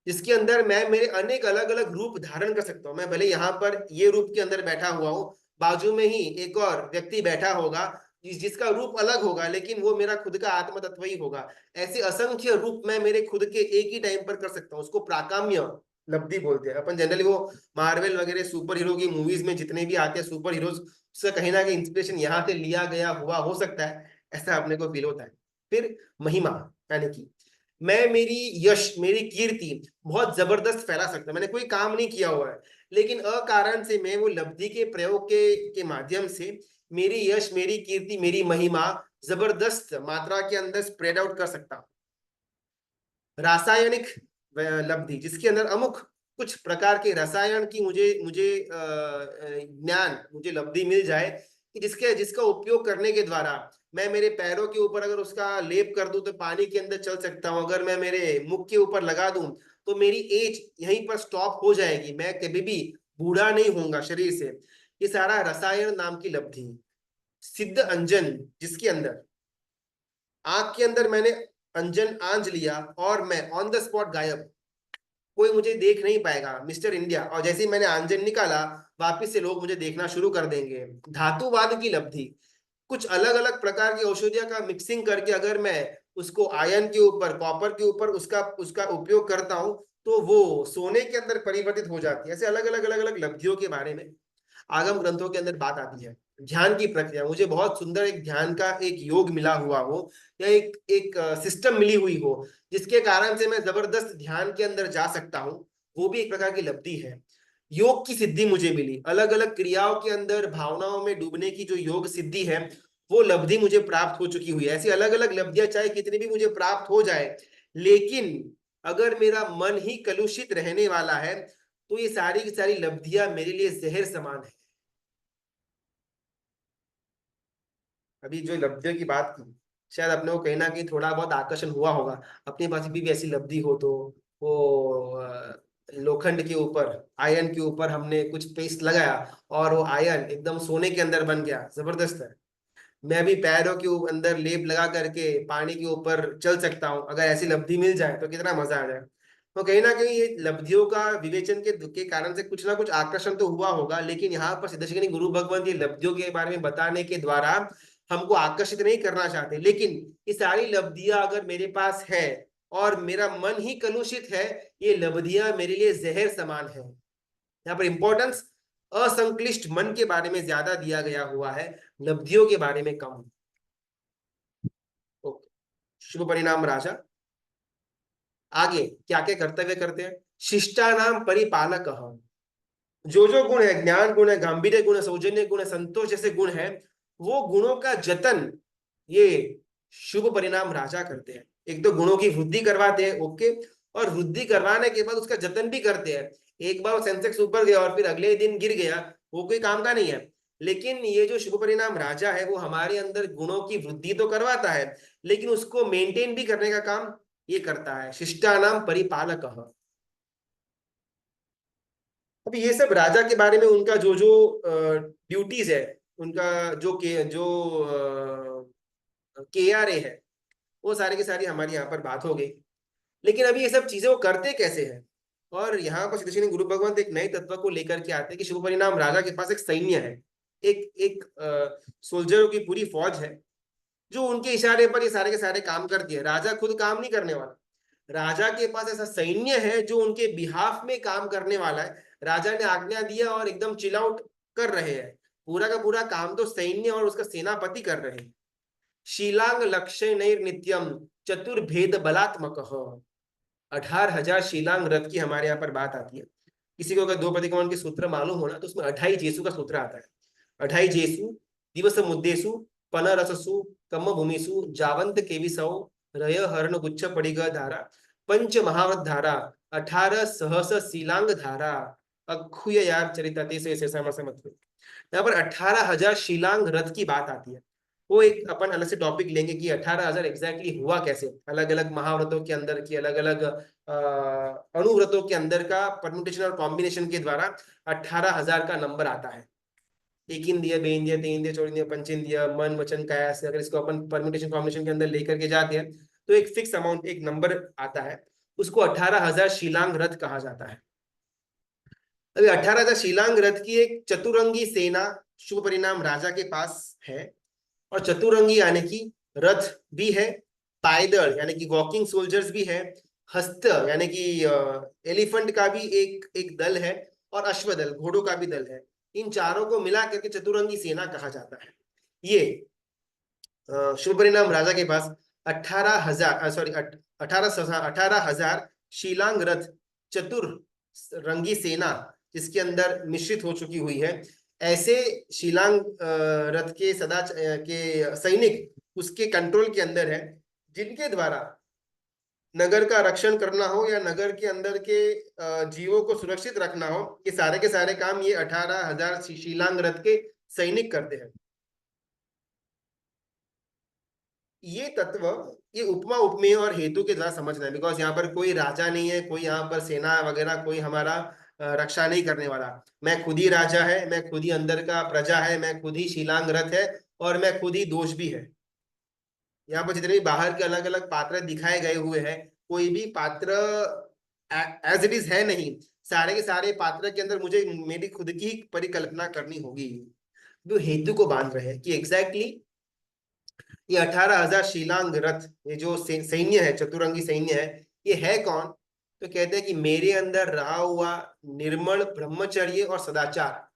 जिसके अंदर मैं मेरे अनेक अलग अलग रूप धारण कर सकता हूं। मैं भले यहाँ पर ये रूप के अंदर बैठा हुआ हूं, बाजू में ही एक और व्यक्ति बैठा होगा जिसका रूप अलग होगा लेकिन वो मेरा खुद का आत्म तत्व ही होगा। ऐसे असंख्य रूप मैं मेरे खुद के एक ही टाइम पर कर सकता हूँ, उसको प्राकाम्य लब्धि बोलते हैं अपन जनरली। वो मार्वल वगैरह सुपर हीरो की मूवीज में जितने भी आते हैं सुपर हीरोज, उसका कहीं ना कहीं इंस्पिरेशन यहाँ से लिया गया हुआ हो सकता है, ऐसा अपने को फील होता है। फिर महिमा, यानी कि मैं मेरी यश मेरी कीर्ति बहुत जबरदस्त फैला सकता, मैंने कोई काम नहीं किया हुआ है लेकिन अकारण से मैं वो लब्धि के प्रयोग के माध्यम से मेरी यश मेरी कीर्ति मेरी महिमा जबरदस्त मात्रा के अंदर स्प्रेड आउट कर सकता हूं। रासायनिक लब्धि, जिसके अंदर अमुक कुछ प्रकार के रसायन की मुझे मुझे ज्ञान मुझे लब्धि मिल जाए कि जिसका उपयोग करने के द्वारा मैं मेरे पैरों के ऊपर अगर उसका लेप कर दूं तो पानी के अंदर चल सकता हूं, अगर मैं मेरे मुख के ऊपर लगा दूं तो मेरी एज यहीं पर स्टॉप हो जाएगी, मैं कभी भी बूढ़ा नहीं होऊंगा शरीर से। ये सारा रसायन नाम की लब्धि। सिद्ध अंजन, जिसके अंदर आंख के अंदर मैंने अंजन आंज लिया और मैं ऑन द स्पॉट गायब, कोई मुझे देख नहीं पाएगा, मिस्टर इंडिया, और जैसे ही मैंने आंजन निकाला वापिस से लोग मुझे देखना शुरू कर देंगे। धातुवाद की लब्धि, कुछ अलग अलग प्रकार की औषधियों का मिक्सिंग करके अगर मैं उसको आयन के ऊपर कॉपर के ऊपर उसका उसका उपयोग करता हूं तो वो सोने के अंदर परिवर्तित हो जाती है। ऐसे अलग अलग लब्धियों के बारे में आगम ग्रंथों के अंदर बात आती है। ध्यान की प्रक्रिया, मुझे बहुत सुंदर एक ध्यान का एक योग मिला हुआ हो या एक एक सिस्टम मिली हुई हो जिसके कारण से मैं जबरदस्त ध्यान के अंदर जा सकता हूँ, वो भी एक प्रकार की लब्धि है। योग की सिद्धि मुझे मिली, अलग अलग क्रियाओं के अंदर भावनाओं में डूबने की जो योग सिद्धि है वो लब्धि मुझे प्राप्त हो चुकी हुई है। ऐसी अलग अलग लब्धियां चाहे कितनी भी मुझे प्राप्त हो जाए, लेकिन अगर मेरा मन ही कलुषित रहने वाला है तो ये सारी की सारी लब्धियां मेरे लिए जहर समान है। अभी जो लब्धियों की बात की, शायद अपने को कहीं ना कहीं थोड़ा बहुत आकर्षण हुआ होगा, अपने पास भी ऐसी लब्धि हो तो वो लोखंड के ऊपर आयन के ऊपर हमने कुछ पेस्ट लगाया और वो आयन एकदम सोने के अंदर बन गया, जबरदस्त है। मैं भी पैरों के अंदर लेप लगा करके पानी के ऊपर चल सकता हूँ, अगर ऐसी लब्धि मिल जाए तो कितना मजा आ जाए। तो कहीं ना कहीं ये लब्धियों का विवेचन के कारण से कुछ ना कुछ आकर्षण तो हुआ होगा, लेकिन यहाँ पर सिद्धेश्वरी गुरु भगवंत ये लब्धियों के बारे में बताने के द्वारा हमको आकर्षित नहीं करना चाहते, लेकिन ये सारी लब्धियां अगर मेरे पास है और मेरा मन ही कलुषित है, ये लब्धियां मेरे लिए जहर समान है। यहाँ पर इंपॉर्टेंस असंक्लिष्ट मन के बारे में ज्यादा दिया गया हुआ है, लब्धियों के बारे में कम। ओके, शुभ परिणाम राजा। आगे क्या क्या कर्तव्य करते हैं? शिष्टानाम परिपालक, जो गुण है, ज्ञान गुण है, गांभीर्य गुण है, सौजन्य गुण है, संतोष जैसे गुण है, वो गुणों का जतन ये शुभ परिणाम राजा करते हैं। एक तो गुणों की वृद्धि करवाते हैं, ओके, और वृद्धि करवाने के बाद उसका जतन भी करते हैं। एक बार सेंसेक्स ऊपर गया और फिर अगले दिन गिर गया, वो कोई काम का नहीं है। लेकिन ये जो शुभ परिणाम राजा है वो हमारे अंदर गुणों की वृद्धि तो करवाता है, लेकिन उसको मेंटेन भी करने का काम ये करता है, शिष्टानाम परिपालक। अभी ये सब राजा के बारे में उनका जो जो ड्यूटीज है, उनका जो KRA है, वो सारी की सारी हमारी यहाँ पर बात हो गई। लेकिन अभी ये सब चीजें वो करते कैसे हैं? और यहाँ पर सिद्धेश्वरी गुरु भगवंत एक नए तत्व को लेकर के आते हैं कि शुभ परिणाम राजा के पास एक सैन्य है, एक एक सोल्जरों की पूरी फौज है जो उनके इशारे पर ये सारे के सारे काम करती है। राजा खुद काम नहीं करने वाला, राजा के पास ऐसा सैन्य है जो उनके बिहाफ में काम करने वाला है। राजा ने आज्ञा दिया और एकदम चिल आउट कर रहे हैं, पूरा का पूरा काम तो सैन्य और उसका सेनापति कर रहे हैं। शीलांग लक्ष्य नित्यम चतुर्भेद बलात्मक, 18,000 शीलांग रथ की हमारे यहाँ पर बात आती है। किसी को अगर दो प्रतिक्रमण के सूत्र मालूम होना तो उसमें 28 जेसु का सूत्र आता है। 28 जेसु दिवस मुद्देसु पनरससु कम भूमिसु जावंत केविसौ रय हरण गुच्छ पड़िग धारा पंच महावत धारा 18 सहस शीलांग धारा अक्षुय यार चरित यहाँ पर 18,000 शीलांग रथ की बात आती है। वो एक अपन अलग से टॉपिक लेंगे कि 18,000 एग्जैक्टली हुआ कैसे, अलग अलग महाव्रतों के अंदर की अलग अलग अणुव्रतों के अंदर का परम्यूटेशन और कॉम्बिनेशन के द्वारा 18,000 का नंबर आता है। एक इंद्रिय, बे इंद्रिय, तीन इंद्रिय, चौर इंद्रिय, पंच इंद्रिय, मन वचन काया से अगर इसको अपन परम्यूटेशन कॉम्बिनेशन के अंदर लेकर के जाते हैं तो एक फिक्स अमाउंट एक नंबर आता है, उसको 18,000 शीलांग रथ कहा जाता है। अभी 18,000 शीलांग रथ की एक चतुरंगी सेना शुभ परिणाम राजा के पास है, और चतुरंगी यानी कि रथ भी है, पायदल यानी कि वॉकिंग सोल्जर्स भी है, हस्त यानी कि एलिफेंट का भी एक एक दल है, और अश्वदल घोड़ों का भी दल है। इन चारों को मिला करके चतुरंगी सेना कहा जाता है। ये शुभ परिणाम राजा के पास 18,000 शीलांग रथ, चतुर रंगी सेना जिसके अंदर मिश्रित हो चुकी हुई है, ऐसे शीलांग रथ के के सैनिक उसके कंट्रोल के अंदर है, जिनके द्वारा नगर का रक्षण करना हो या नगर के अंदर के जीवों को सुरक्षित रखना हो, ये सारे के सारे काम ये 18,000 शीलांग रथ के सैनिक करते हैं। ये तत्व, ये उपमा उपमेय और हेतु के द्वारा समझना है, बिकॉज यहाँ पर कोई राजा नहीं है, कोई यहाँ पर सेना वगैरह कोई हमारा रक्षा नहीं करने वाला। मैं खुद ही राजा है, मैं खुद ही अंदर का प्रजा है, मैं खुद ही शीलांग रथ है, और मैं खुद ही दोष भी है। यहाँ पर जितने भी बाहर के अलग अलग पात्र दिखाए गए हुए हैं, कोई भी पात्र एज इट इज है नहीं, सारे के सारे पात्र के अंदर मुझे मेरी खुद की परिकल्पना करनी होगी। जो हेतु को बांध रहे हैं कि एग्जैक्टली ये 18,000 शीलांग रथ, ये जो सैन्य है, चतुरंगी सैन्य है, ये है कौन? तो कहते हैं कि मेरे अंदर रहा हुआ निर्मल ब्रह्मचर्य और सदाचार,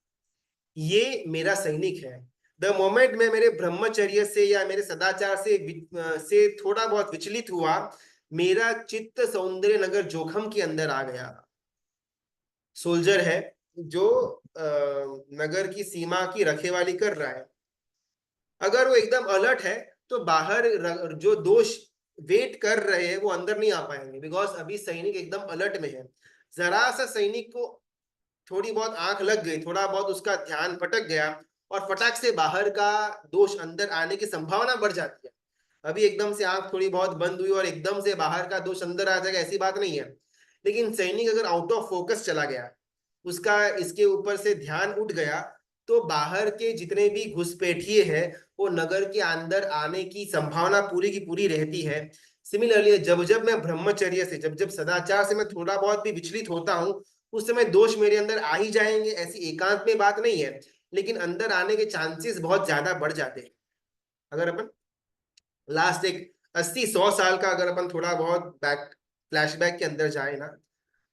ये मेरा सैनिक है। द मोमेंट मैं मेरे ब्रह्मचर्य से या मेरे सदाचार से थोड़ा बहुत विचलित हुआ, मेरा चित्त सौंदर्य नगर जोखम के अंदर आ गया। सोल्जर है जो नगर की सीमा की रखेवाली कर रहा है, अगर वो एकदम अलर्ट है तो बाहर जो दोष वेट कर रहे हैं वो अंदर नहीं आ पाएंगे, बिकॉज अभी सैनिक एकदम अलर्ट में है। जरा सा सैनिक को थोड़ी बहुत आंख लग गई, थोड़ा बहुत उसका ध्यान भटक गया, और फटाक से बाहर का दोष अंदर आने की संभावना बढ़ जाती है। अभी एकदम से आंख थोड़ी बहुत बंद हुई और एकदम से बाहर का दोष अंदर आ जाएगा, ऐसी बात नहीं है। लेकिन सैनिक अगर आउट ऑफ फोकस चला गया, उसका इसके ऊपर से ध्यान उठ गया, तो बाहर के जितने भी घुसपैठिए हैं वो नगर के अंदर आने की संभावना पूरी की पूरी रहती है। सिमिलरली जब जब मैं ब्रह्मचर्य से, जब जब सदाचार से मैं थोड़ा बहुत भी विचलित होता हूँ, उस समय दोष मेरे अंदर आ ही जाएंगे, ऐसी एकांत में बात नहीं है, लेकिन अंदर आने के चांसेस बहुत ज्यादा बढ़ जाते हैं। अगर अपन लास्ट एक 80-100 साल का अगर अपन थोड़ा बहुत फ्लैशबैक के अंदर जाए ना,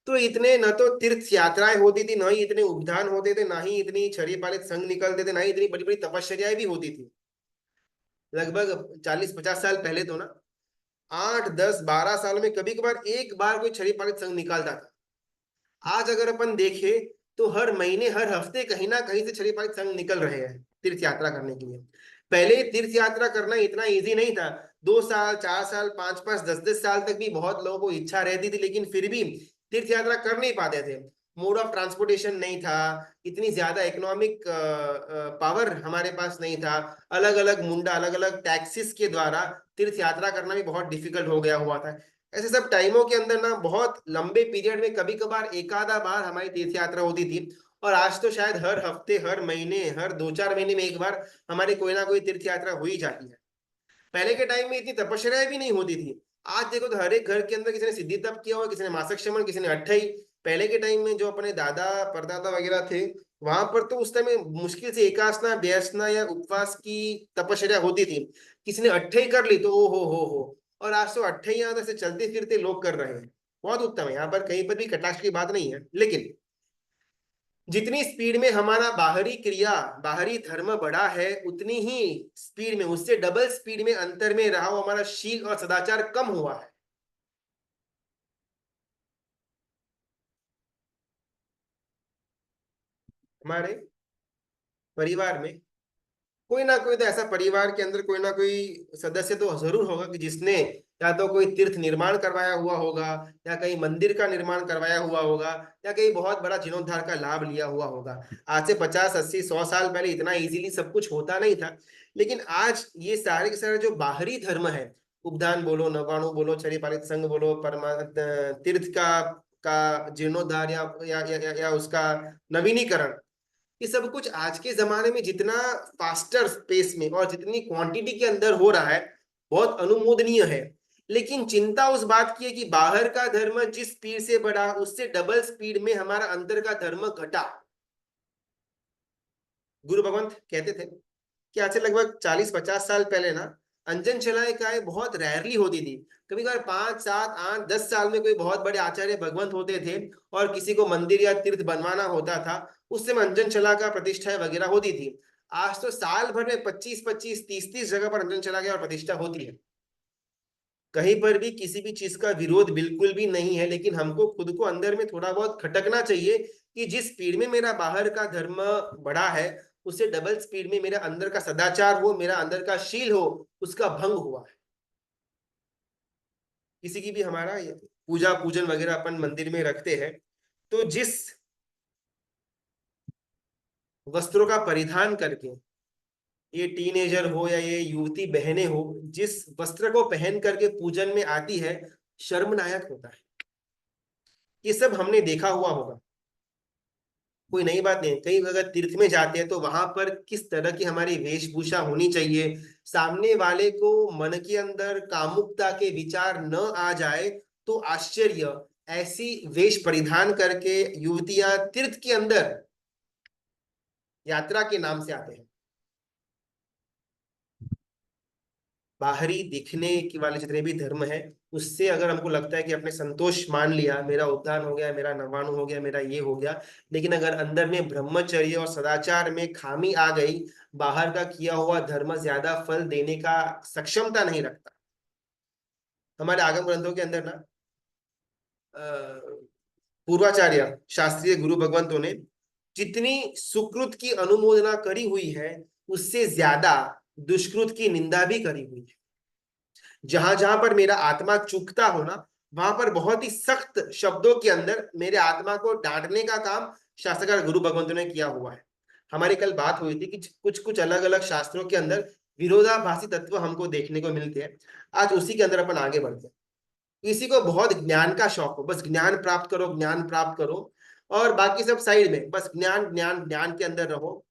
तो इतने न तो तीर्थ यात्राएं होती थी, ना ही इतने उपदान होते थे, ना ही इतनी क्षत्रिय पालित संघ निकलते थे, ना ही इतनी बड़ी बड़ी तपश्चर्याएं भी होती थी। लगभग 40-50 साल पहले तो ना 8-10-12 साल में कभी कभार एक बार कोई क्षत्रिय पालित संघ निकालता था। आज अगर अपन देखें तो हर महीने हर हफ्ते कहीं ना कहीं से क्षत्रिय पालित संघ निकल रहे हैं तीर्थ यात्रा करने के लिए। पहले तीर्थ यात्रा करना इतना इजी नहीं था, 2 साल 4 साल 5-5 10-10 साल तक भी बहुत लोगों को इच्छा रहती थी, लेकिन फिर भी तीर्थ यात्रा कर नहीं पाते थे। मोड ऑफ ट्रांसपोर्टेशन नहीं था, इतनी ज्यादा इकोनॉमिक पावर हमारे पास नहीं था, अलग अलग मुंडा अलग अलग टैक्सेस के द्वारा तीर्थ यात्रा करना भी बहुत डिफिकल्ट हो गया हुआ था। ऐसे सब टाइमों के अंदर ना बहुत लंबे पीरियड में कभी कभार एक आधा बार हमारी तीर्थ यात्रा होती थी, और आज तो शायद हर हफ्ते हर महीने हर 2-4 महीने में एक बार हमारी कोई ना कोई तीर्थ यात्रा हो ही जाती है। पहले के टाइम में इतनी तपस्याएं भी नहीं होती थी। आज देखो तो हर एक घर के अंदर किसी ने सिद्धि तप किया हुआ, किसी ने मासक शमन, किसी ने अट्ठाई। पहले के टाइम में जो अपने दादा परदादा वगैरह थे, वहां पर तो उस टाइम में मुश्किल से एकासना बेसना या उपवास की तपस्या होती थी। किसी ने अट्ठाई कर ली तो ओ हो, और आज तो अट्ठाई से चलते फिरते लोग कर रहे हैं। बहुत उत्तम है, यहाँ पर कहीं पर भी कटाक्ष की बात नहीं है, लेकिन जितनी स्पीड में हमारा बाहरी क्रिया बाहरी धर्म बढ़ा है, उतनी ही स्पीड में, उससे डबल स्पीड में अंतर में रहा हुआ हमारा शील और सदाचार कम हुआ है। हमारे परिवार में कोई ना कोई तो ऐसा परिवार के अंदर कोई ना कोई सदस्य तो जरूर होगा कि जिसने या तो कोई तीर्थ निर्माण करवाया हुआ होगा, या कहीं मंदिर का निर्माण करवाया हुआ होगा, या कहीं बहुत बड़ा जीर्णोद्धार का लाभ लिया हुआ होगा। आज से 50-80-100 साल पहले इतना इजीली सब कुछ होता नहीं था, लेकिन आज ये सारे के सारे जो बाहरी धर्म है, उपदान बोलो, नवाणु बोलो, चरिपालित संघ बोलो, परमा तीर्थ का जीर्णोद्धार या उसका नवीनीकरण, ये सब कुछ आज के जमाने में जितना फास्टर स्पेस में और जितनी क्वांटिटी के अंदर हो रहा है, बहुत अनुमोदनीय है। लेकिन चिंता उस बात की है कि बाहर का धर्म जिस स्पीड से बढ़ा, उससे डबल स्पीड में हमारा अंदर का धर्म घटा। गुरु भगवंत कहते थे कि आज से लगभग 40-50 साल पहले ना अंजन चलाएं बहुत रेयरली होती थी। कभी कभार 5, 7, 8, 10 साल में कोई बहुत बड़े आचार्य भगवंत होते थे और किसी को मंदिर या तीर्थ बनवाना होता था, उस समय अंजन चला का प्रतिष्ठाएं वगैरह होती थी। आज तो साल भर में 25-25, 30-30 जगह पर अंजन चला और प्रतिष्ठा होती है। कहीं पर भी किसी भी चीज का विरोध बिल्कुल भी नहीं है, लेकिन हमको खुद को अंदर में थोड़ा बहुत खटकना चाहिए कि जिस स्पीड में मेरा बाहर का धर्म बढ़ा है, उससे डबल स्पीड में मेरा अंदर का सदाचार हो, मेरा अंदर का शील हो, उसका भंग हुआ है। किसी की भी हमारा पूजा पूजन वगैरह अपन मंदिर में रखते हैं, तो जिस वस्त्रों का परिधान करके ये टीनेजर हो या ये युवती बहनें हो, जिस वस्त्र को पहन करके पूजन में आती है, शर्मनायक होता है। ये सब हमने देखा हुआ होगा, कोई नई बात नहीं। कई अगर तीर्थ में जाते हैं तो वहां पर किस तरह की हमारी वेशभूषा होनी चाहिए, सामने वाले को मन के अंदर कामुकता के विचार न आ जाए तो आश्चर्य, ऐसी वेश परिधान करके युवतियां तीर्थ के अंदर यात्रा के नाम से आते हैं। बाहरी दिखने की वाले जितने भी धर्म है, उससे अगर हमको लगता है कि अपने संतोष मान लिया, मेरा उद्धार हो गया, मेरा नवाणु हो गया, मेरा ये हो गया, लेकिन अगर अंदर में ब्रह्मचर्य और सदाचार में खामी आ गई, बाहर का किया हुआ धर्म ज्यादा फल देने का सक्षमता नहीं रखता। हमारे आगम ग्रंथों के अंदर ना पूर्वाचार्य शास्त्रीय गुरु भगवंतों ने जितनी सुकृत की अनुमोदना करी हुई है, उससे ज्यादा दुष्कृत की निंदा भी करी हुई है। जहां जहां पर मेरा आत्मा चूकता हो ना, वहां पर बहुत ही सख्त शब्दों के अंदर मेरे आत्मा को डांटने का काम शास्त्रकार गुरु भगवंतों ने किया हुआ है। हमारी कल बात हुई थी कि कुछ कुछ अलग अलग शास्त्रों के अंदर विरोधाभासी तत्व हमको देखने को मिलते हैं। आज उसी के अंदर अपन आगे बढ़ते हैं। किसी को बहुत ज्ञान का शौक हो, बस ज्ञान प्राप्त करो, ज्ञान प्राप्त करो, और बाकी सब साइड में, बस ज्ञान ज्ञान ज्ञान के अंदर रहो,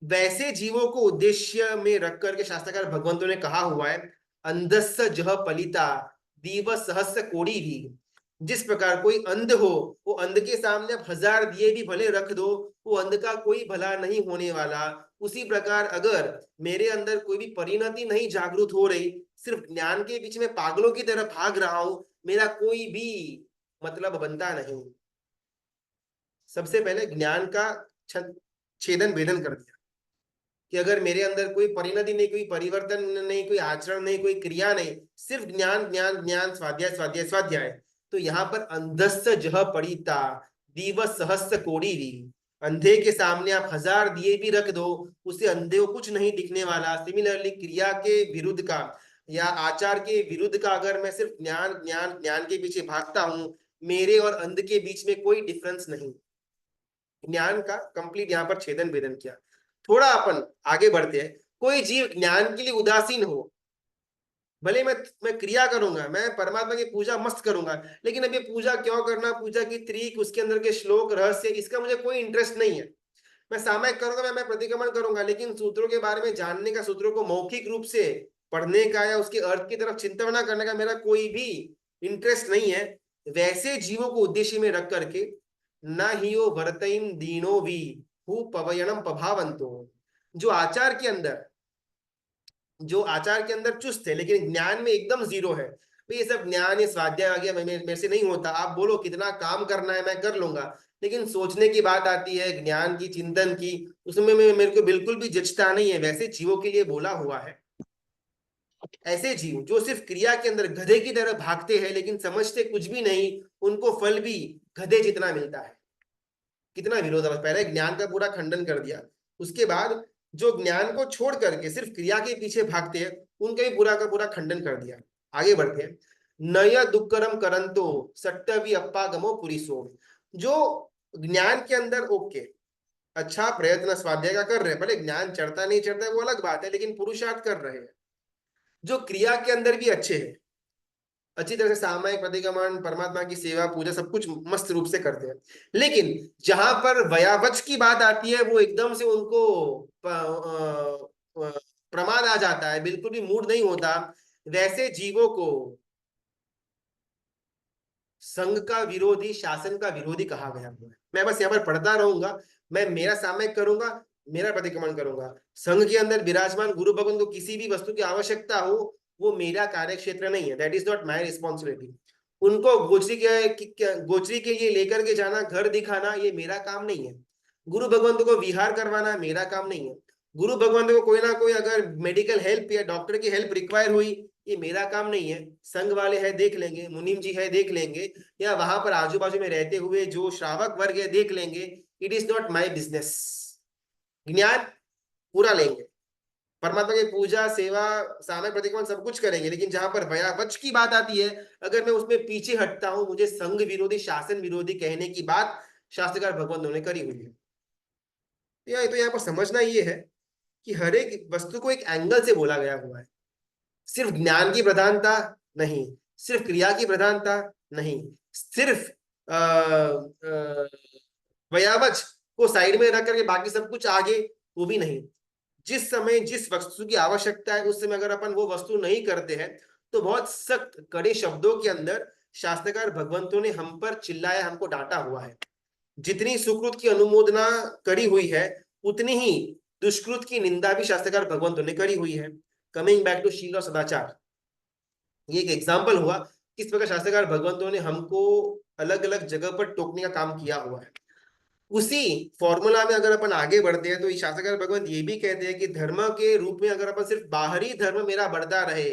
वैसे जीवों को उद्देश्य में रख करके शास्त्रकार भगवंतों ने कहा हुआ है, अंधस्य जह पलिता दीव सहस्र कोड़ी भी। जिस प्रकार कोई अंध हो, वो अंध के सामने आप 1000 दिए भी भले रख दो, वो अंध का कोई भला नहीं होने वाला। उसी प्रकार अगर मेरे अंदर कोई भी परिणति नहीं जागृत हो रही, सिर्फ ज्ञान के बीच में पागलों की तरह भाग रहा हूं, मेरा कोई भी मतलब बनता नहीं। सबसे पहले ज्ञान का छेदन भेदन कर दिया कि अगर मेरे अंदर कोई परिणति नहीं, कोई परिवर्तन नहीं, कोई आचरण नहीं, कोई क्रिया नहीं, सिर्फ ज्ञान ज्ञान ज्ञान, स्वाध्याय स्वाध्याय स्वाध्याय, तो यहाँ पर अंधस्य जह पड़ीता दिवस सहस्त्र कोड़ी भी। अंधे के सामने आप 1000 दिए भी रख दो, उसे अंधे को कुछ नहीं दिखने वाला। सिमिलरली क्रिया के विरुद्ध का या आचार के विरुद्ध का अगर मैं सिर्फ ज्ञान ज्ञान ज्ञान के पीछे भागता हूं, मेरे और अंध के बीच में कोई डिफरेंस नहीं। ज्ञान का कंप्लीट यहाँ पर छेदन भेदन किया। थोड़ा अपन आगे बढ़ते हैं। कोई जीव ज्ञान के लिए उदासीन हो, भले मैं क्रिया करूंगा, मैं परमात्मा की पूजा मस्त करूंगा, लेकिन अभी पूजा क्यों करना, पूजा की तरीक, उसके अंदर के श्लोक रहस्य, इसका मुझे कोई इंटरेस्ट नहीं है। मैं सामयिक करूंगा, मैं प्रतिक्रमण करूंगा, लेकिन सूत्रों के बारे में जानने का, सूत्रों को मौखिक रूप से पढ़ने का या उसके अर्थ की तरफ चिंतन करने का मेरा कोई भी इंटरेस्ट नहीं है। वैसे जीवों को उद्देश्य में रख करके न ही वो वर्तईम दीनो भी हु पवयनम पभावंतो, जो आचार के अंदर चुस्त है लेकिन ज्ञान में एकदम जीरो है, भाई ये सब ज्ञान, ये स्वाध्याय आ गया, मेरे से नहीं होता। आप बोलो कितना काम करना है, मैं कर लूंगा, लेकिन सोचने की बात आती है, ज्ञान की, चिंतन की, उसमें मेरे को बिल्कुल भी जचता नहीं है। वैसे जीवों के लिए बोला हुआ है। ऐसे जीव जो सिर्फ क्रिया के अंदर गधे की तरह भागते हैं लेकिन समझते कुछ भी नहीं, उनको फल भी गधे जितना मिलता है। कितना विरोधाभास। पहले ज्ञान का पूरा खंडन कर दिया, उसके बाद जो ज्ञान को छोड़ करके सिर्फ क्रिया के पीछे भागते हैं, उनका भी पूरा का पूरा खंडन कर दिया। आगे बढ़ते हैं। नय दुक्करम करंतो सट्टवी अप्पागमो पुरीसो। जो ज्ञान के अंदर ओके, अच्छा प्रयत्न स्वाध्याय का कर रहे हैं, भले ज्ञान चढ़ता नहीं चढ़ता है वो अलग बात है, लेकिन पुरुषार्थ कर रहे हैं। जो क्रिया के अंदर भी अच्छे हैं, अच्छी तरह से सामायिक प्रतिक्रमण, परमात्मा की सेवा, पूजा, सब कुछ मस्त रूप से करते हैं, लेकिन जहां पर वयावच की बात आती है, वो एकदम से उनको प्रमाद आ जाता है, बिल्कुल भी मूड नहीं होता। वैसे जीवों को संघ का विरोधी, शासन का विरोधी कहा गया हुआ है। मैं बस यहाँ पर पढ़ता रहूंगा, मैं मेरा सामयिक करूंगा, मेरा प्रतिक्रमण करूंगा। संघ के अंदर विराजमान गुरु भगवान को किसी भी वस्तु की आवश्यकता हो, वो मेरा कार्य क्षेत्र नहीं है, that is not my responsibility. उनको गोचरी के लिए लेकर के जाना, घर दिखाना, ये मेरा काम नहीं है। गुरु भगवंत को विहार करवाना मेरा काम नहीं है। गुरु भगवंत को कोई ना कोई अगर मेडिकल हेल्प या डॉक्टर की हेल्प रिक्वायर हुई, ये मेरा काम नहीं है। संघ वाले है देख लेंगे, मुनीम जी है देख लेंगे, या वहां पर आजू बाजू में रहते हुए जो श्रावक वर्ग है देख लेंगे। It is not my business. ज्ञान पूरा लेंगे, परमात्मा की पूजा सेवा सामय प्रतिक्रमण सब कुछ करेंगे, लेकिन जहां पर वच की बात आती है, अगर मैं उसमें पीछे हटता हूं, मुझे संघ विरोधी शासन विरोधी कहने की बात शास्त्रकार भगवंतों ने करी हुई है। तो यहाँ पर समझना ये है कि हर एक वस्तु को एक एंगल से बोला गया हुआ है। सिर्फ ज्ञान की प्रधानता नहीं, सिर्फ क्रिया की प्रधानता नहीं, सिर्फ व्यावच को साइड में रख करके बाकी सब कुछ आगे, वो भी नहीं। जिस समय जिस वस्तु की आवश्यकता है उस समय अगर अपन वो वस्तु नहीं करते हैं, तो बहुत सख्त कड़े शब्दों के अंदर शास्त्रकार भगवंतों ने हम पर चिल्लाया, हमको डांटा हुआ है। जितनी सुकृत की अनुमोदना करी हुई है, उतनी ही दुष्कृत की निंदा भी शास्त्रकार भगवंतों ने करी हुई है। कमिंग बैक टू शील और सदाचार, ये एक एग्जाम्पल हुआ किस प्रकार शास्त्रकार भगवंतों ने हमको अलग अलग जगह पर टोकने का काम किया हुआ है। उसी फॉर्मूला में अगर अपन आगे बढ़ते हैं, तो शास्त्रकार भगवंत ये भी कहते हैं कि धर्म के रूप में अगर अपन सिर्फ बाहरी धर्म मेरा बढ़ता रहे,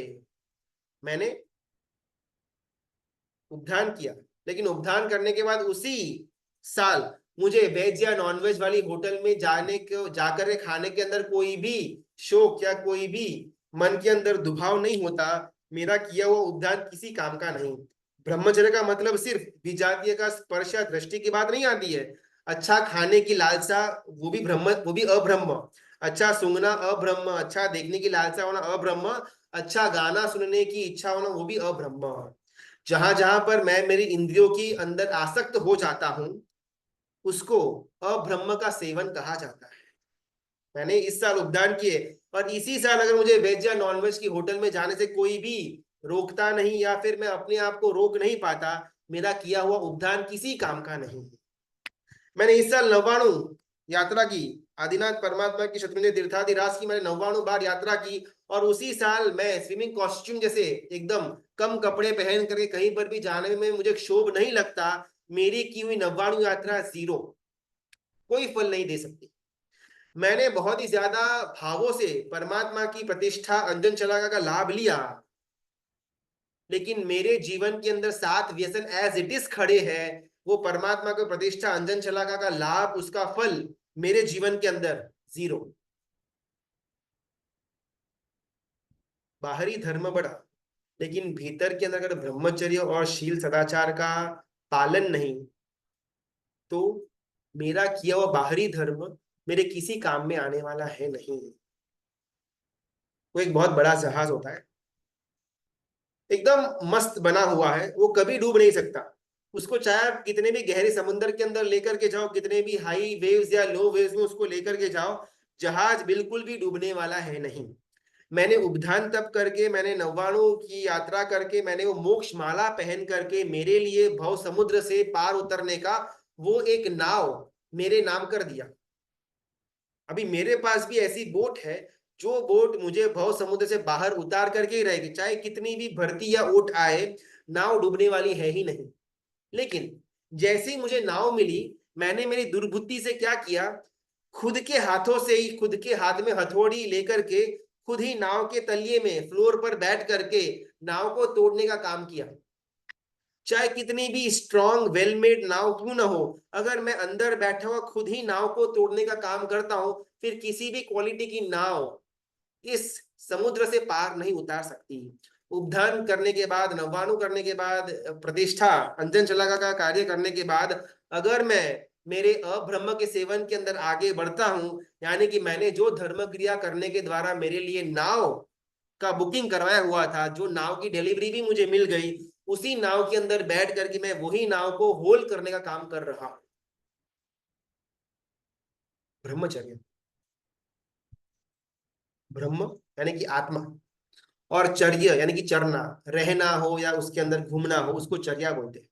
मैंने उपधान किया, लेकिन उपधान करने के बाद उसी साल मुझे वेज या नॉन वेज वाली होटल में जाने को जाकर के खाने के अंदर कोई भी शोक या कोई भी मन के अंदर दुभाव नहीं होता, मेरा किया हुआ उपधान किसी काम का नहीं। ब्रह्मचर्य का मतलब सिर्फ विजातीय का स्पर्श या दृष्टि की बात नहीं आती है। अच्छा खाने की लालसा, वो भी अब्रह्म। अच्छा सूंघना अब्रह्म, अच्छा देखने की लालसा होना अब्रह्म, अच्छा गाना सुनने की इच्छा होना वो भी अब्रह्म। जहां जहां पर मैं मेरी इंद्रियों की अंदर आसक्त हो जाता हूं, उसको अब्रह्म का सेवन कहा जाता है। मैंने इस साल उपदान किए, और इसी साल अगर मुझे वेज या नॉन वेज की होटल में जाने से कोई भी रोकता नहीं, या फिर मैं अपने आप को रोक नहीं पाता, मेरा किया हुआ उपदान किसी काम का नहीं। मैंने इस साल 99 यात्रा की, आदिनाथ परमात्मा की शतरंज तीर्थाधिराज की मैंने 99 बार यात्रा की, और उसी साल मैं स्विमिंग कॉस्ट्यूम जैसे एकदम कम कपड़े पहन करके कहीं पर भी जाने में मुझे क्षोभ नहीं लगता। मेरी की हुई 99 यात्रा जीरो, कोई फल नहीं दे सकती। मैंने बहुत ही ज्यादा भावों से परमात्मा की प्रतिष्ठा अंजन चलाका का लाभ लिया, लेकिन मेरे जीवन के अंदर 7 व्यसन एज इट इज खड़े हैं। वो परमात्मा को प्रतिष्ठा अंजन चलाका का लाभ, उसका फल मेरे जीवन के अंदर जीरो। बाहरी धर्म बढ़ा, लेकिन भीतर के अंदर अगर ब्रह्मचर्य और शील सदाचार का पालन नहीं, तो मेरा किया हुआ बाहरी धर्म मेरे किसी काम में आने वाला है नहीं। वो एक बहुत बड़ा जहाज होता है, एकदम मस्त बना हुआ है, वो कभी डूब नहीं सकता। उसको चाहे आप कितने भी गहरे समुद्र के अंदर लेकर के जाओ, कितने भी हाई वेव्स या लो वेव्स में उसको लेकर के जाओ, जहाज बिल्कुल भी डूबने वाला है नहीं। मैंने उपधान तप करके, मैंने 99 की यात्रा करके, मैंने वो मोक्ष माला पहन करके मेरे लिए भव समुद्र से पार उतरने का वो एक नाव मेरे नाम कर दिया। अभी मेरे पास भी ऐसी बोट है, जो बोट मुझे भव समुद्र से बाहर उतार करके ही रहेगी, चाहे कितनी भी भरती या ओट आए, नाव डूबने वाली है ही नहीं। लेकिन जैसे ही मुझे नाव मिली, मैंने मेरी दुर्बुद्धि से क्या किया, खुद के हाथों से ही, खुद के हाथ में हथौड़ी लेकर के खुद ही नाव के तलिए में फ्लोर पर बैठ करके नाव को तोड़ने का काम किया। चाहे कितनी भी स्ट्रॉन्ग वेल मेड नाव क्यों ना हो, अगर मैं अंदर बैठा हुआ खुद ही नाव को तोड़ने का काम करता हूं, फिर किसी भी क्वालिटी की नाव इस समुद्र से पार नहीं उतार सकती। उपधान करने के बाद, नवाणु करने के बाद, प्रतिष्ठा अंजन चलाका का कार्य करने के बाद, अगर मैं मेरे अब्रह्म के सेवन के अंदर आगे बढ़ता हूं, यानी कि मैंने जो धर्म क्रिया करने के द्वारा मेरे लिए नाव का बुकिंग करवाया हुआ था, जो नाव की डिलीवरी भी मुझे मिल गई, उसी नाव के अंदर बैठ करके मैं वही नाव को होल्ड करने का काम कर रहा हूं। ब्रह्मचर्य, ब्रह्म यानी कि आत्मा, और चर्या यानी कि चरना, रहना हो या उसके अंदर घूमना हो, उसको चर्या बोलते हैं।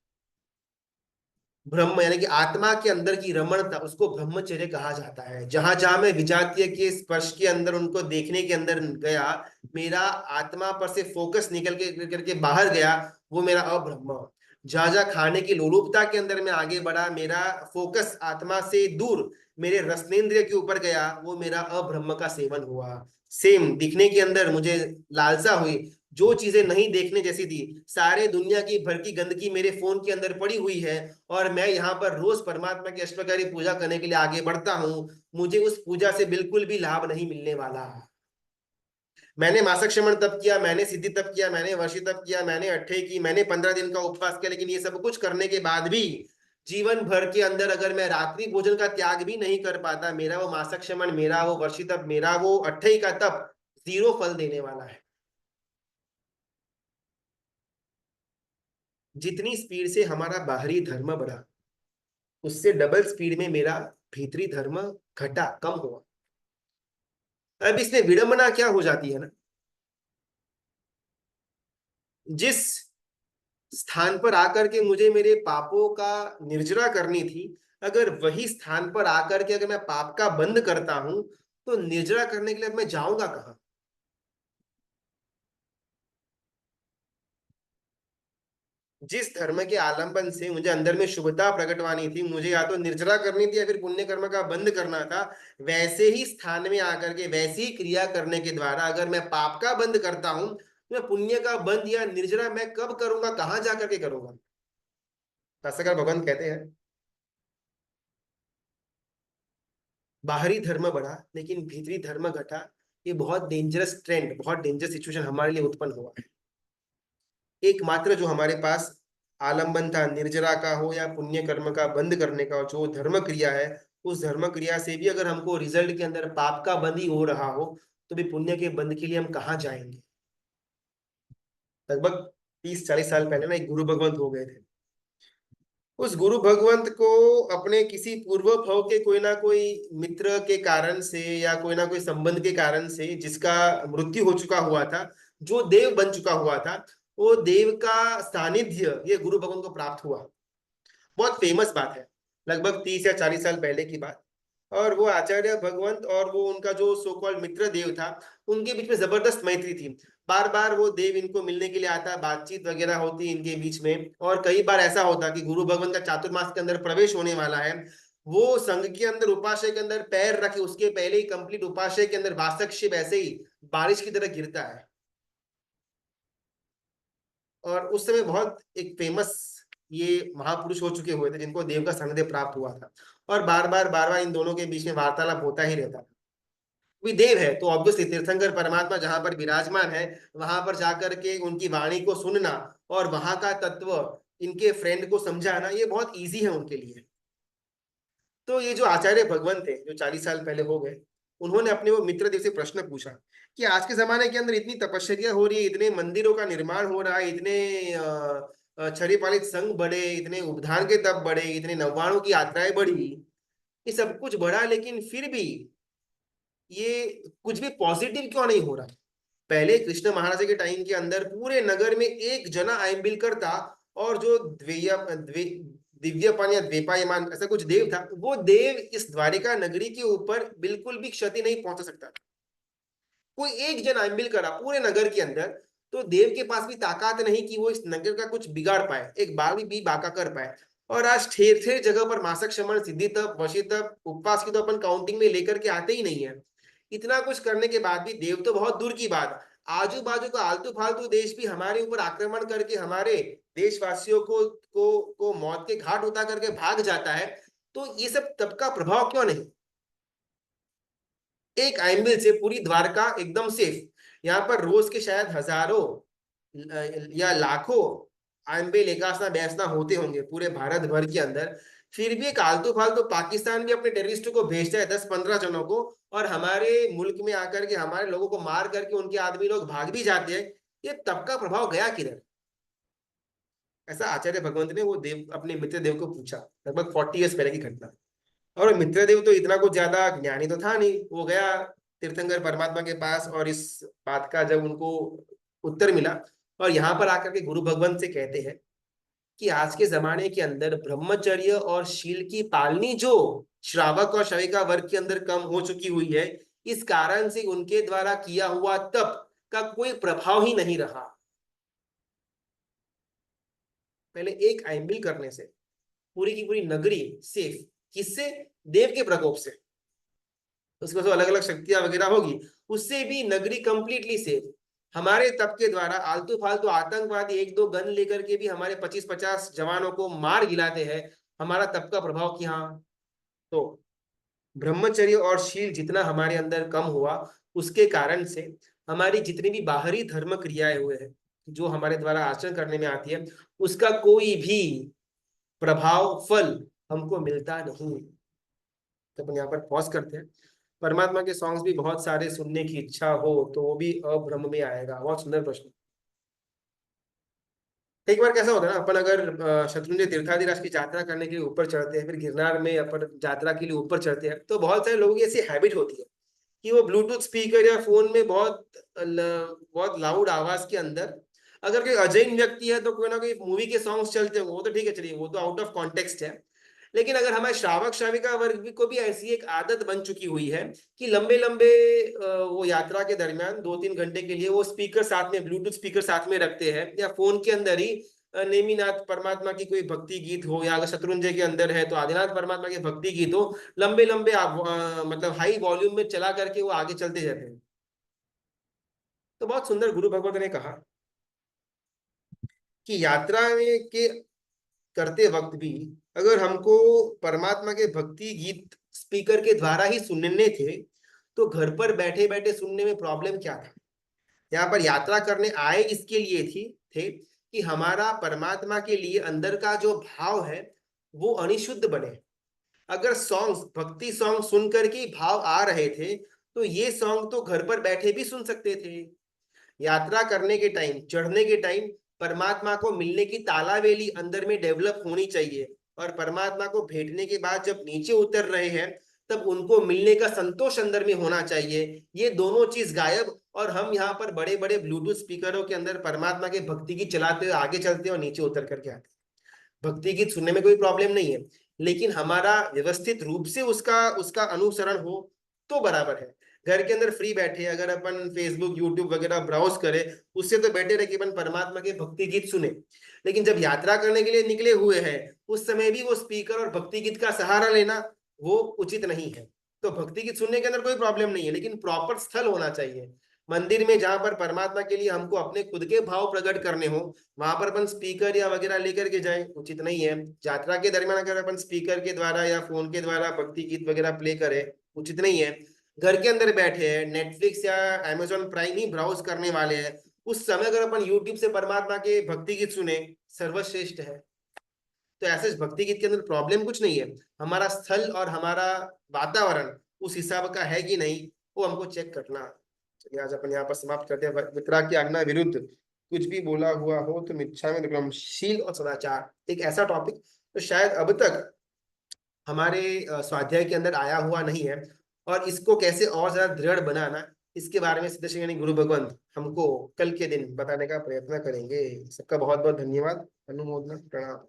ब्रह्म यानी कि आत्मा के अंदर की रमणता, उसको ब्रह्मचर्य कहा जाता है। जहां जहां मैं विजातीय के स्पर्श के अंदर उनको देखने के अंदर गया, मेरा आत्मा पर से फोकस निकल के करके बाहर गया, वो मेरा अब्रह्म। जहां जहां खाने की लोलुपता के अंदर मैं आगे बढ़ा, मेरा फोकस आत्मा से दूर मेरे रसनेंद्रिय के ऊपर गया, वो मेरा अब्रह्म का सेवन हुआ। सेम दिखने के अंदर मुझे लालसा हुई, जो चीजें नहीं देखने जैसी थी, सारे दुनिया की भर की गंदगी मेरे फोन के अंदर पड़ी हुई है, और मैं यहाँ पर रोज परमात्मा की अष्टप्रकारी पूजा करने के लिए आगे बढ़ता हूँ, मुझे उस पूजा से बिल्कुल भी लाभ नहीं मिलने वाला। मैंने मासक श्रमण तप किया, मैंने सिद्धि तप किया, मैंने वर्षि तप किया, मैंने अट्ठे की, मैंने 15 दिन का उपवास किया, लेकिन ये सब कुछ करने के बाद भी जीवन भर के अंदर अगर मैं रात्रि भोजन का त्याग भी नहीं कर पाता, मेरा वो मासक श्रमण, मेरा वो वर्षि तप, मेरा वो अट्ठे का तप जीरो फल देने वाला है। जितनी स्पीड से हमारा बाहरी धर्म बढ़ा, उससे डबल स्पीड में मेरा भीतरी धर्म घटा, कम हुआ। अब इसमें विडंबना क्या हो जाती है ना, जिस स्थान पर आकर के मुझे मेरे पापों का निर्जरा करनी थी, अगर वही स्थान पर आकर के अगर मैं पाप का बंद करता हूं, तो निर्जरा करने के लिए अब मैं जाऊंगा कहां? जिस धर्म के आलंबन से मुझे अंदर में शुभता प्रकटवानी थी, मुझे या तो निर्जरा करनी थी या फिर पुण्य कर्म का बंद करना था, वैसे ही स्थान में आकर के वैसी ही क्रिया करने के द्वारा अगर मैं पाप का बंद करता हूं, तो मैं पुण्य का बंद या निर्जरा मैं कब करूंगा, कहां जाकर के करूंगा? शास्त्रकार भगवान कहते हैं, बाहरी धर्म बढ़ा लेकिन भीतरी धर्म घटा, ये बहुत डेंजरस ट्रेंड, बहुत डेंजरस सिचुएशन हमारे लिए उत्पन्न हुआ है। एकमात्र जो हमारे पास आलंबन था, निर्जरा का हो या पुण्य कर्म का बंद करने का, जो धर्म क्रिया है, उस धर्म क्रिया से भी अगर हमको रिजल्ट के अंदर पाप का बंद ही हो रहा हो, तो भी पुण्य के बंद के लिए हम कहाँ जाएंगे? लगभग 30-40 साल पहले ना एक गुरु भगवंत हो गए थे। उस गुरु भगवंत को अपने किसी पूर्व भव के कोई ना कोई मित्र के कारण से या कोई ना कोई संबंध के कारण से, जिसका मृत्यु हो चुका हुआ था, जो देव बन चुका हुआ था, वो देव का सानिध्य ये गुरु भगवंत को प्राप्त हुआ। बहुत फेमस बात है, लगभग 30 या 40 साल पहले की बात। और वो आचार्य भगवंत और वो उनका जो सो कॉल्ड मित्र देव था, उनके बीच में जबरदस्त मैत्री थी। बार बार वो देव इनको मिलने के लिए आता, बातचीत वगैरह होती इनके बीच में, और कई बार ऐसा होता कि गुरु भगवंत का चातुर्मास के अंदर प्रवेश होने वाला है, वो संघ के अंदर उपाशय के अंदर पैर रखे उसके पहले ही कंप्लीट उपाशय के अंदर वासक शिव ऐसे ही बारिश की तरह गिरता है। और उस समय बहुत एक फेमस ये महापुरुष हो चुके हुए थे, जिनको देव का सानिध्य प्राप्त हुआ था, और बार बार इन दोनों के बीच में वार्तालाप होता ही रहता था। भी देव है तो ऑब्वियसली तीर्थंकर परमात्मा जहां पर विराजमान है, वहां पर जाकर के उनकी वाणी को सुनना और वहां का तत्व इनके फ्रेंड को समझाना, ये बहुत इजी है उनके लिए। तो ये जो आचार्य भगवंत थे, जो 40 साल पहले हो गए, उन्होंने अपने वो मित्र देव से प्रश्न पूछा कि आज के जमाने के अंदर इतनी तपश्चर्या हो रही है, इतने मंदिरों का निर्माण हो रहा है, इतने छरी पालित संघ बढ़े, इतने उपधान के तप बढ़े, इतने नव्वाणों की यात्राएं बढ़ी, ये सब कुछ बढ़ा, लेकिन फिर भी ये कुछ भी पॉजिटिव क्यों नहीं हो रहा? पहले कृष्ण महाराज के टाइम के अंदर पूरे नगर में एक जना आयम्बिल करता, और जो दिव्यपान या द्वेपायमान ऐसा कुछ देव था, वो देव इस द्वारिका नगरी के ऊपर बिल्कुल भी क्षति नहीं पहुंचा सकता। कोई एक जन आयम्बिल करा पूरे नगर के अंदर, तो देव के पास भी ताकत नहीं कि वो इस नगर का कुछ बिगाड़ पाए, एक बार भी बाका कर पाए। और आज ठेर ठेर जगह पर मासक श्रमण, सिद्धि तप, वशी तप, उपवास की तो अपन काउंटिंग में लेकर के आते ही नहीं है। इतना कुछ करने के बाद भी देव तो बहुत दूर की बात, आजू बाजू का आलतू फालतू देश भी हमारे ऊपर आक्रमण करके हमारे देशवासियों को मौत के घाट उतार करके भाग जाता है। तो ये सब तब का प्रभाव क्यों नहीं? एक आइमिल से पूरी द्वारका एकदम सेफ। यहाँ पर रोज के शायद हजारों या लाखों आइम्बेल एकासना बैसना होते होंगे पूरे भारत भर के अंदर, फिर भी एक आलतू फालतू पाकिस्तान भी अपने टेररिस्टों को भेजता है 10-15 जनों को, और हमारे मुल्क में आकर के हमारे लोगों को मार करके उनके आदमी लोग भाग भी जाते हैं। ये तब का प्रभाव गया किधर? ऐसा आचार्य भगवंत ने वो देव अपने मित्र देव को पूछा, लगभग 40 ईयर्स पहले की घटना। और मित्रदेव तो इतना कुछ ज्यादा ज्ञानी तो था नहीं, वो गया तीर्थंकर परमात्मा के पास, और इस बात का जब उनको उत्तर मिला, और यहाँ पर आकर के गुरु भगवंत से कहते हैं कि आज के जमाने के अंदर ब्रह्मचर्य और शील की पालनी जो श्रावक और श्राविका वर्ग के अंदर कम हो चुकी हुई है, इस कारण से उनके द्वारा किया हुआ तप का कोई प्रभाव ही नहीं रहा। पहले एक आइम्बिल करने से पूरी की पूरी नगरी सेफ, किससे? देव के प्रकोप से। उसके बाद अलग अलग शक्तियां वगैरह होगी, उससे भी नगरी कंप्लीटली सेफ। हमारे तप के द्वारा आलतू फालतू आतंकवादी एक दो गन लेकर के भी हमारे 25-50 जवानों को मार गिलाते हैं, हमारा तप का प्रभाव की हाँ। तो ब्रह्मचर्य और शील जितना हमारे अंदर कम हुआ, उसके कारण से हमारी जितनी भी बाहरी धर्म क्रियाएं हुए हैं जो हमारे द्वारा आचरण करने में आती है, उसका कोई भी प्रभाव फल हमको मिलता नहीं। तो अपन यहाँ पर पॉज करते हैं। परमात्मा के सॉन्ग्स भी बहुत सारे सुनने की इच्छा हो तो वो भी अब्रह्म में आएगा। बहुत सुंदर प्रश्न। एक बार कैसा होता है ना, अपन अगर शत्रुंजय तीर्थाधिराज की यात्रा करने के लिए ऊपर चढ़ते हैं, फिर गिरनार में अपन यात्रा के लिए ऊपर चढ़ते हैं, तो बहुत सारे लोगों की ऐसी हैबिट होती है कि वो ब्लूटूथ स्पीकर या फोन में बहुत लाउड आवाज के अंदर, अगर कोई अजैन व्यक्ति है तो कोई ना कोई मूवी के सॉन्ग्स चलते होंगे, वो तो ठीक है, चलिए वो तो आउट ऑफ कॉन्टेक्स्ट है। लेकिन अगर हमारे श्रावक श्राविका वर्ग को भी ऐसी एक आदत बन चुकी हुई है कि लंबे लंबे वो यात्रा के दरमियान 2-3 घंटे के लिए वो स्पीकर साथ में, ब्लूटूथ स्पीकर साथ में रखते हैं, या फोन के अंदर ही नेमिनाथ परमात्मा की कोई भक्ति गीत हो, या अगर शत्रुंजय के अंदर है तो आदिनाथ परमात्मा के भक्ति गीत हो, लंबे लंबे मतलब हाई वॉल्यूम में चला करके वो आगे चलते जाते हैं। तो बहुत सुंदर गुरु भगवत ने कहा कि यात्रा में के करते वक्त भी अगर हमको परमात्मा के भक्ति गीत स्पीकर के द्वारा ही सुनने थे, तो घर पर बैठे बैठे सुनने में प्रॉब्लम क्या था? यहाँ पर यात्रा करने आए इसके लिए थे कि हमारा परमात्मा के लिए अंदर का जो भाव है वो अनिशुद्ध बने। अगर सॉन्ग्स, भक्ति सॉन्ग सुन करके भाव आ रहे थे, तो ये सॉन्ग तो घर पर बैठे भी सुन सकते थे। यात्रा करने के टाइम, चढ़ने के टाइम परमात्मा को मिलने की तालावेली अंदर में डेवलप होनी चाहिए, और परमात्मा को भेटने के बाद जब नीचे उतर रहे हैं तब उनको मिलने का संतोष अंदर में होना चाहिए। ये दोनों चीज गायब, और हम यहाँ पर बड़े बड़े ब्लूटूथ स्पीकरों के अंदर परमात्मा के भक्ति गीत चलाते हुए आगे चलते हैं और नीचे उतर करके आते हैं। भक्ति गीत सुनने में कोई प्रॉब्लम नहीं है, लेकिन हमारा व्यवस्थित रूप से उसका उसका अनुसरण हो तो बराबर है। घर के अंदर फ्री बैठे अगर अपन फेसबुक यूट्यूब वगैरह ब्राउज करें, उससे तो बेटर है कि अपन परमात्मा के भक्ति गीत सुने। लेकिन जब यात्रा करने के लिए निकले हुए हैं, उस समय भी वो स्पीकर और भक्ति गीत का सहारा लेना वो उचित नहीं है। तो भक्ति गीत सुनने के अंदर कोई प्रॉब्लम नहीं है, लेकिन प्रॉपर स्थल होना चाहिए। मंदिर में जहां पर परमात्मा के लिए हमको अपने खुद के भाव प्रकट करने हो, वहां पर अपन स्पीकर या वगैरह लेकर के जाए, उचित नहीं है। यात्रा के दरमियान अगर अपन स्पीकर के द्वारा या फोन के द्वारा भक्ति गीत वगैरह प्ले करें, उचित नहीं है। घर के अंदर बैठे हैं, नेटफ्लिक्स या अमेजोन प्राइम ही ब्राउज करने वाले हैं, उस समय अगर अपन यूट्यूब से परमात्मा के भक्ति गीत सुने, सर्वश्रेष्ठ है। तो ऐसे भक्ति गीत के अंदर प्रॉब्लम कुछ नहीं है। हमारा स्थल और हमारा वातावरण उस हिसाब का है कि नहीं, वो हमको चेक करना। चलिए आज अपन यहाँ पर समाप्त करते हैं। वितरा की आज्ञा विरुद्ध कुछ भी बोला हुआ हो तो मिच्छा में दुक्कड़म। शील और सदाचार एक ऐसा टॉपिक तो शायद अब तक हमारे स्वाध्याय के अंदर आया हुआ नहीं है, और इसको कैसे और ज्यादा दृढ़ बनाना, इसके बारे में सिद्धेश्वरी यानी गुरु भगवंत हमको कल के दिन बताने का प्रयत्न करेंगे। सबका बहुत बहुत धन्यवाद। अनुमोदना, प्रणाम।